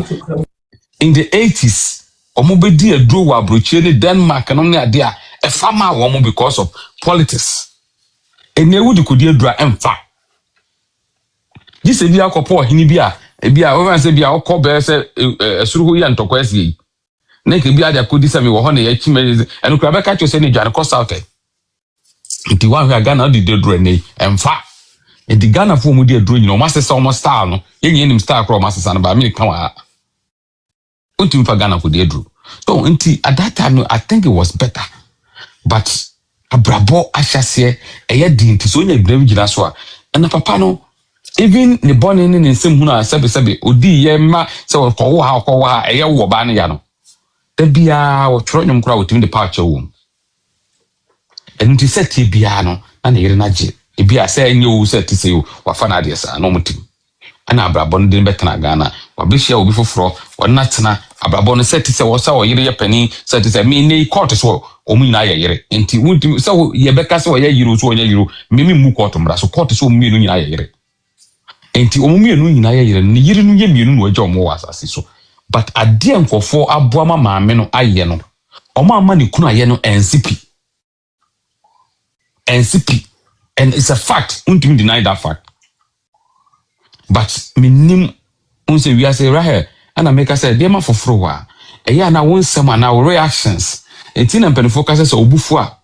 F: in the 80s omo be dey adro wa abrochie ni Denmark no ne ade a e fa ma wo because of politics enewu di kodi adro emfa this ebi akopo hini bi a ebi a we say bi a okọ be say esuru ho ya ntokwa esi Neke bi adia kodi sami wo ho na ye chime enu kra be ka cho se ni dwan ko south nti wan hwa Ghana di dedro nei emfa e di Ghana fo mu di edro nyina o ma sesa o mo star no ye nyenim star kro o ma sesa no ba me kan wa unti mfa Ghana ko di edro so nti at that time no, I think it was better but abrabo ahyase eye di nti so nya ibram gina so a na papa no even the born in nsem hu na sebe odi ye ma se ko wo ha eye wo ba ne ya no bia wo tworo nyom kra wotimi de patch wo enti set bia no na ne yere na je bia se enye wo set se yo wafa na ade sa no mutim ana abrabo no de betena Ghana wa be hia obi foforo wona tena abrabo no set se wo sa wo yere ye pani set se me ne court so o mu nyina ye yere enti wutim se ye beka se wo ye yiro so wo ye yiro me mu court mra so court so mu nyina ye yere enti o mu nyina ye yere ne yire no ye mienu no agya o mo wasase so but adie nkofo aboama maame no aye no omo ama ne kunu aye no NCP and it's a fact untim deny that fact but minim unse we say right ana make say dem afoforo wa eya na wonsem ana reactions enti na pen focus say obufu a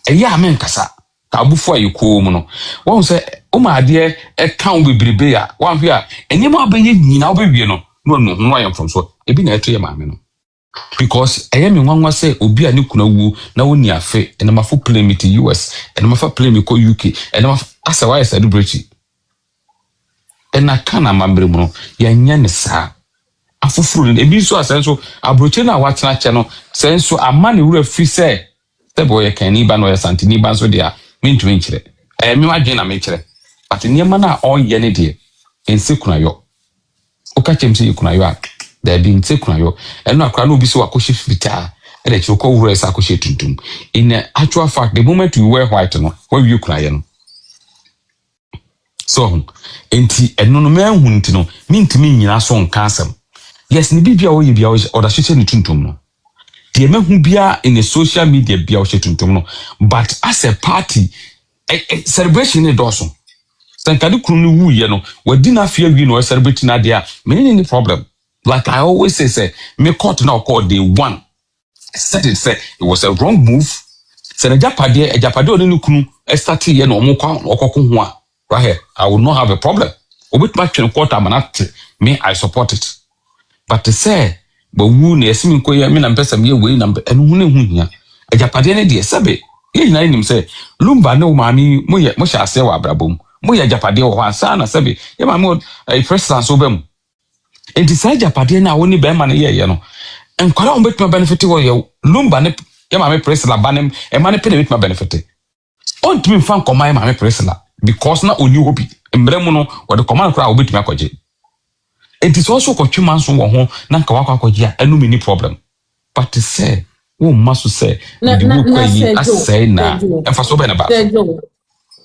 F: eya amen kasa ka obufu ayiko mu no won say o ma ade e kan bebrebe ya wan hwe a enyema abenye nyina obewie no no ho ayam from so ebi na eto ye maame no because I am nwanwa say obi a ne kuna wu na woni afe ena mafo play me to US ena mafa play me ko UK ena mafa asa why celebrate ena kana mambre mu no ya nya ne sa afofuru ne ebi so asenso abroche na watena che no senso amane wura fi say boy kan ni ba no ya santini ba so dia mintu nchire me wadwen na me kire but niema na onye ne de ense kuna yo okache mse kuna yo a there being taken yo and no akra no bi so akohye fita e de chiro ko wura esa akohye tuntum in actual fact the moment you wear white no what you cry no so enti eno no ma hu nti no mintimi nyina so nka asem yes ni bibia wo ye bia o da hye ne tuntum no de ma hu bia in the social media bia o hye tuntum no but as a party celebration ne doso sankade kunu no wu ye no wadi na afia wi no celebrate na dia me any problem. Like I always say, me court now called day one. Said it was a wrong move. Said a Ghpagetv only kunu start here no more right here. I will not have a problem. With my court me I support it. But to say, but who ne simi ko ya me na mpesa me we na enu hu hia. Ghpagetv ne de sebe. Ye nyina nim say lumba ne o maami mo sha ase wa abrabom. mo ya japade wo ansa na sebe ye ma mo president so bam enti sa japade na woni be ma ne ye no enkwara wo betuma benefit wo ye lumba ne ye ma me president banem e ma ne pe ne betuma benefit on timi fan koma ye ma me president because na oni hobi mbremu no wo de koma kra wo betuma akwaje enti so so ko twima nso wo ho na nka wakwa akwaje a enu mini problem but say wo maso say the wo kwa yi asay na emfaso be na ba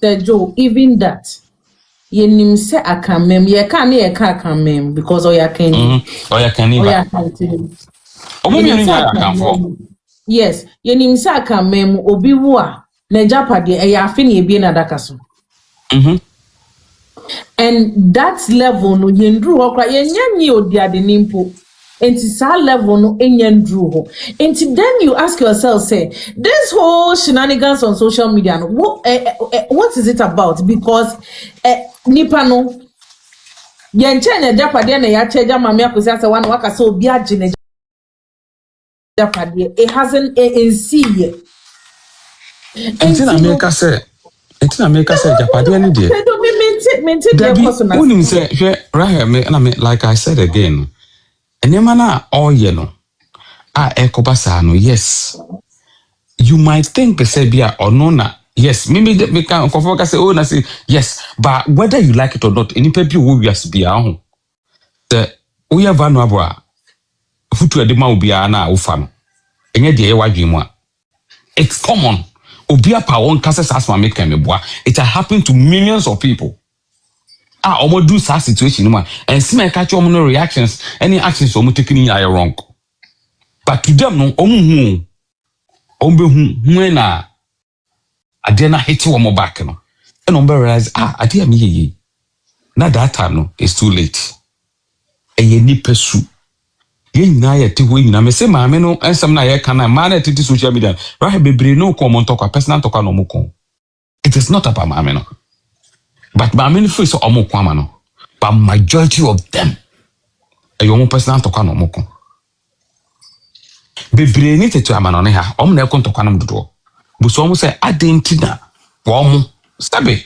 A: Joe, even that yenim se akamem ye ka na ye ka akamem because oya kan
F: oya kan omo nya akamfo
A: yes yenim se akamem obi wo a na japade e ya afi na ebie na daka so and that level no yendru okra yenya nyi odiade nimpo enti sa level no enyendru ho enti then you ask yourself say this whole shenanigans on social media no what is it about because nipa no yenche na japade na ya cheja mama Akosua say wan waka say obi age na japade it hasn't in see yet
F: enti na make say japade ani de
A: maintain
F: unim say hwe right me like I said again enema na oye no ekobasa no yes you might think say bia ono na yes me can confirm say oh na say yes but whether you like it or not any people wo wias bia ho the we are vulnerable futu ade ma obia na ufa no enye de e wadwe mu a it's common obia pa won kase asma make me boa it has happened to millions of people omo do such situation ma and see my catch omo no reactions any actions omo taking are wrong but to them no omo hu na ade na hit omo back no and omo realize ade am ye na that time no it's too late eye ni pesu ye nyina ye te ho nyina me se maame no ensem na ye kana ma na titi social media right bebre no comment talk personal talk no mo kon it is not about maame no but maame no face omo kwama no but majority of them your personal talk no mo kon bebre ni tetu amano ne ha omo na ekon talk no dodo bu so omo say adentina wo omo sabe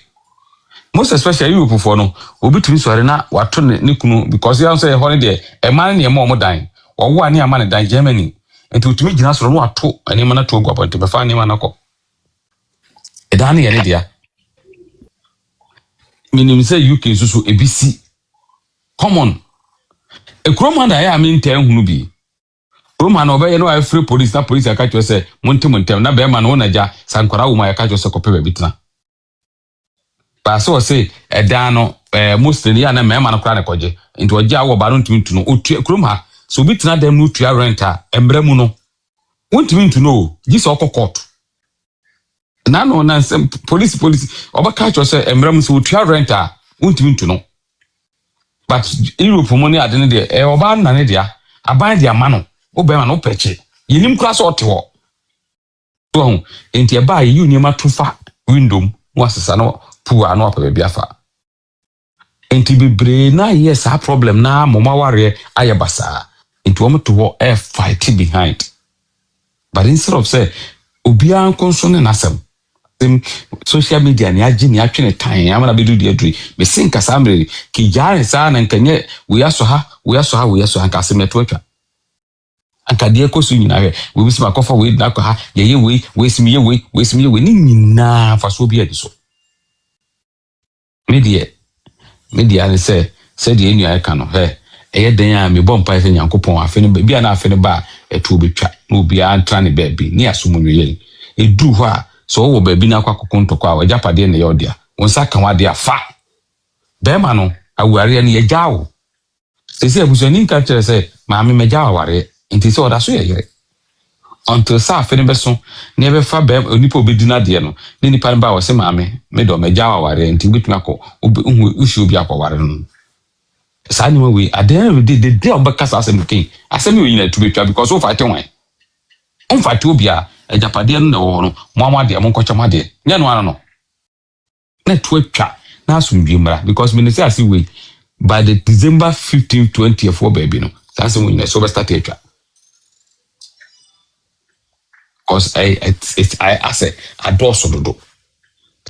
F: most especially you for no obi tumi sori na wato ne kunu because you say holiday e man ne mo dan wo ani ama ne dan Germany enti utumi gina soro no wato ani ma na to gwa ponte be fa ani ma na ko e dan ne dia minim say UK susu ebisi common e kroma da ya mi ntan hunu bi kroma na obaye no a free police na police aka cho say montem na be ma no na ja sankora wo ma aka cho say ko pe be bitna ba so say edan no mostly ya na mema no kra ne koje nti oje awo ba no ntimi ntuno otua krom ha so bi tena dem no tua rent a embre mu no wontimi ntuno gi so court na no na police obaka cho say embre mu so tua rent a wontimi ntuno but Europe mo ne ade ne de oba na ne dia aban dia ma no oba ma no peche yenim kra so otewo so enti e ba yi ni ma tofa window wasesa no puwa no apa bia fa enti bebre na yes a problem na mama ware ayabasa enti wo to wo fight behind but instead of say obia consone na asem social media ni agi ni atwene tan amana bedu de aduri me sinka samre ki jare sa na nkanye we aso ha anka asemeto atwa anka de ekosu nyina we bisima kofa we na ha ye we simiye we ni nyina fa so bia di so media ne say de enu aka no eye den a me bom pa se Nyankopon afi ne bia na afi ne ba etu obetwa na obi antra ne ba bi ni asomunyo ye edu ho a so wo ba bi na akwa ntoko a wajapade ne yodia wonsa kan wade afa be ma no aware ne ye jawo se abusani nka kire say maame me jawo aware nti se oda so ye yere until sa afi ne beso ne be fa be onipa obedina de no ne nipa ne ba wo se maame me do me jawo aware nti bituma ko ushi obi akwaware no sa nyima we aden we the day obekasa asem ken asem we nyina tubetwa because so fight one on fight obi a ajapade no wo no mo de mo nkocha de nya no no na tuatwa na asumdwe mra because me say asi we by the December 15 20th for baby no sa asem we nyina so be start atwa because I say adoso dodo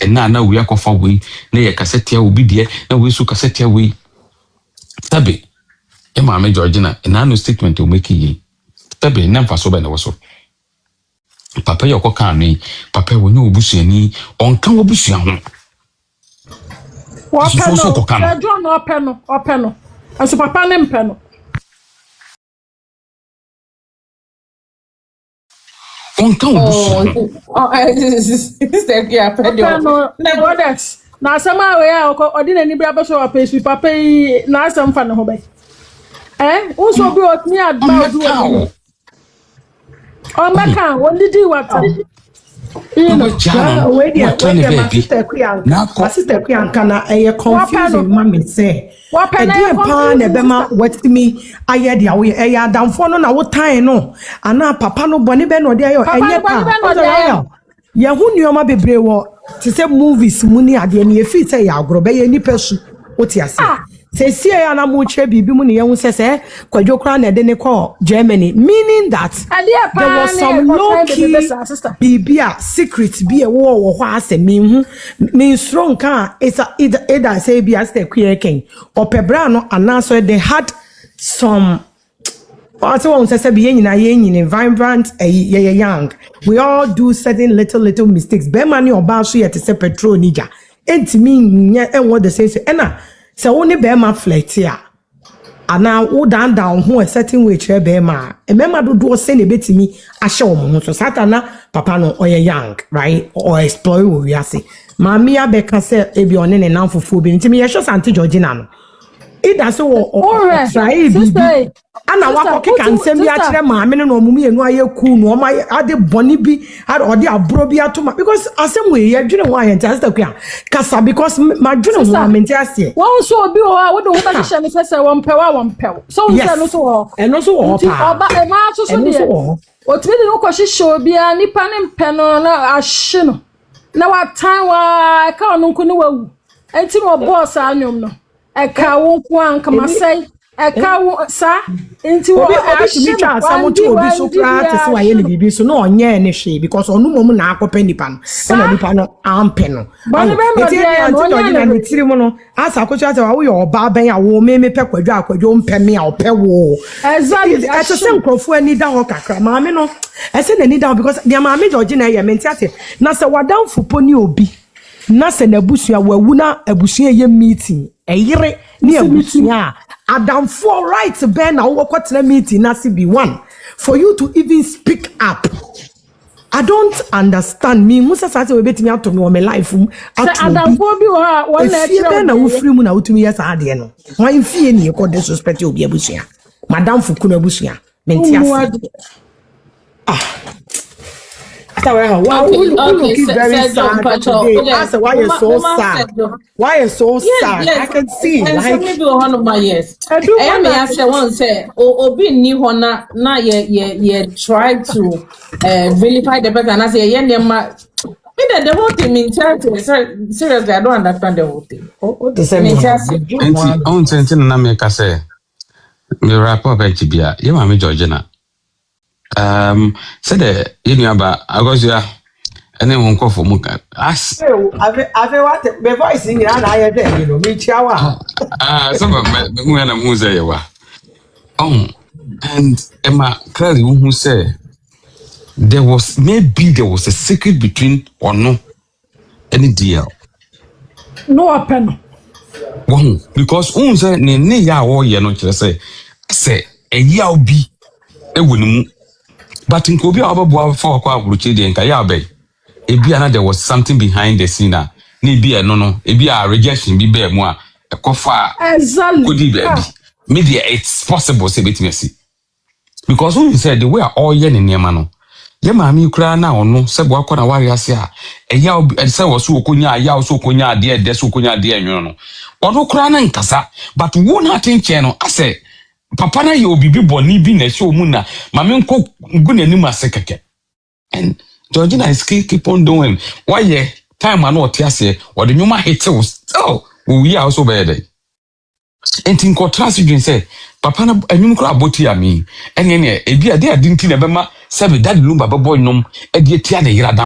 F: And now we are confa we na ye cassette will be there na we so cassette we tabe e ma me Georgina na no statement o make yi tabe na mfa so be na wo so papa ye okoka no papa wo nyu obusuani onka obusua ho
D: Wapeno, John openo. Aso papa ne mpeno.
F: Onka obusua.
A: Sister Kia pedo.
D: Na brothers. Na asama we ya odi na ni bra be so apesi papa yi na asam fa ne ho be. Wo so bi otni adba odu odu. O meka won didi wata.
H: My sister Kuyanka na confusing mommy say. Dear pan ebema what me aye dia we adamfo no na wo tan no ana papa no boni be no dia yo enye pa. Ye hu nioma bebre wo te say movies muni ade ne fit say ya agro be ye nipa su oti ase. Say see ya na mu che bibi mu ne ye hu say kwadwo kra na de ne call Germany, meaning that there was some low key bibia secret be a wo ho ase me strong kan either say bia stay quieken or pebra no announce they had some also won say be yin vibrant young. We all do certain little mistakes. Be mani oba so yet say petrol nija entimi nya enwo the say na se woni be ma flirt here ana wo down ho a certain way chere be ma emema dodo say na betimi ahye wo ho so satana papa no oye young right or explore we ase mami abeka say ebi one ne nanfofo bi ntimi ye sho santi Georgina no ida so wo try bi ana wakoke kan sem bi a kire maame no omumu enu aye ku no ma ade boni bi ade abro bi atoma because asem we ye dwene ho aye ntase takua kasa because ma dwene ho amenti ase
D: won so obi o a wo do ho ba hye ne sese won pew so won say no so wo
H: eno so wo pa
D: oba e ma so so de o timi de no ko hye obi a nipa ne mpe no na ahye no na wa tan wa ka onu nku no wawu enti no boss anyom no e ka wo ku an kama sai eka sa enti wo
H: obi twa asam to obi so kra te se waye ne bibi so no onye ne hwe because onu mom na akopa nipa no na nipa no ampe no enti onye na ne tiri mu no asa akotwa te wa wo yo oba ben ya wo me pe kwadwo mpe me a ope wo exactly ati se nkrofo ani da ho kakra maame no ese na ni da because dia maame Georgina ye menti ate na se wadan fupo ni obi na se na busua wawu na abusua ye meeting eyire ni abusua Adam for right ben na wo kwatena meeting na se be one for you to even speak up. I don't understand me musa sase we betimi ato me o me life
D: Adam for bi wa one na
H: tire na wo free mu na wotumi yes ade no wan fie ni e ko disrespect obi abusua madam fuku na abusua menti ase wow, okay, very sad today. I said, why you so sad? Why you so sad? I can see.
A: Like, maybe one of my years. I say one say, Obi ni hona na ye try to vilify the person. And I say, the whole thing means seriously, I don't understand the whole thing.
H: What does that mean?
F: On sentence na me ka say, me rap up Ghpagetv. Ye ma me Georgina. Said the Inuaba Akosua and then won't call for Muka. As
H: I've what the voice in your eye, you know, me chawa.
F: Some of when I'm Musayawa. And Emma clearly who say there was a secret between or no any deal.
D: No open.
F: One because unse ne ya wo ye no kire say a yaw bi e wonu. But in Kobe Ababa for Quabuchi and Kayabe, Ebiana, there was something behind the scene. Maybe a no, a rejection be bear more, a cofa, could be baby. Maybe it's possible, say it mercy. Because who said they were all yen in Yamano. Yama, you cry now, no, Sebwakona warriors here. A yaw and say was so kunya, yaw so kunya, dear, desukunya, dear, you know. Or no crana in Casa, but one hat in channel, I say. Papa na yo bibi boni bi na show mu na mame nko ngune ni masekeke and Georgina is keep on doing why ye time an otiase or the nyuma hit so we are also bad enti nko transgene say papa na anyum kra aboti ami ene e bia de adinti na bema se be dad lumba boy nom e de tia na yira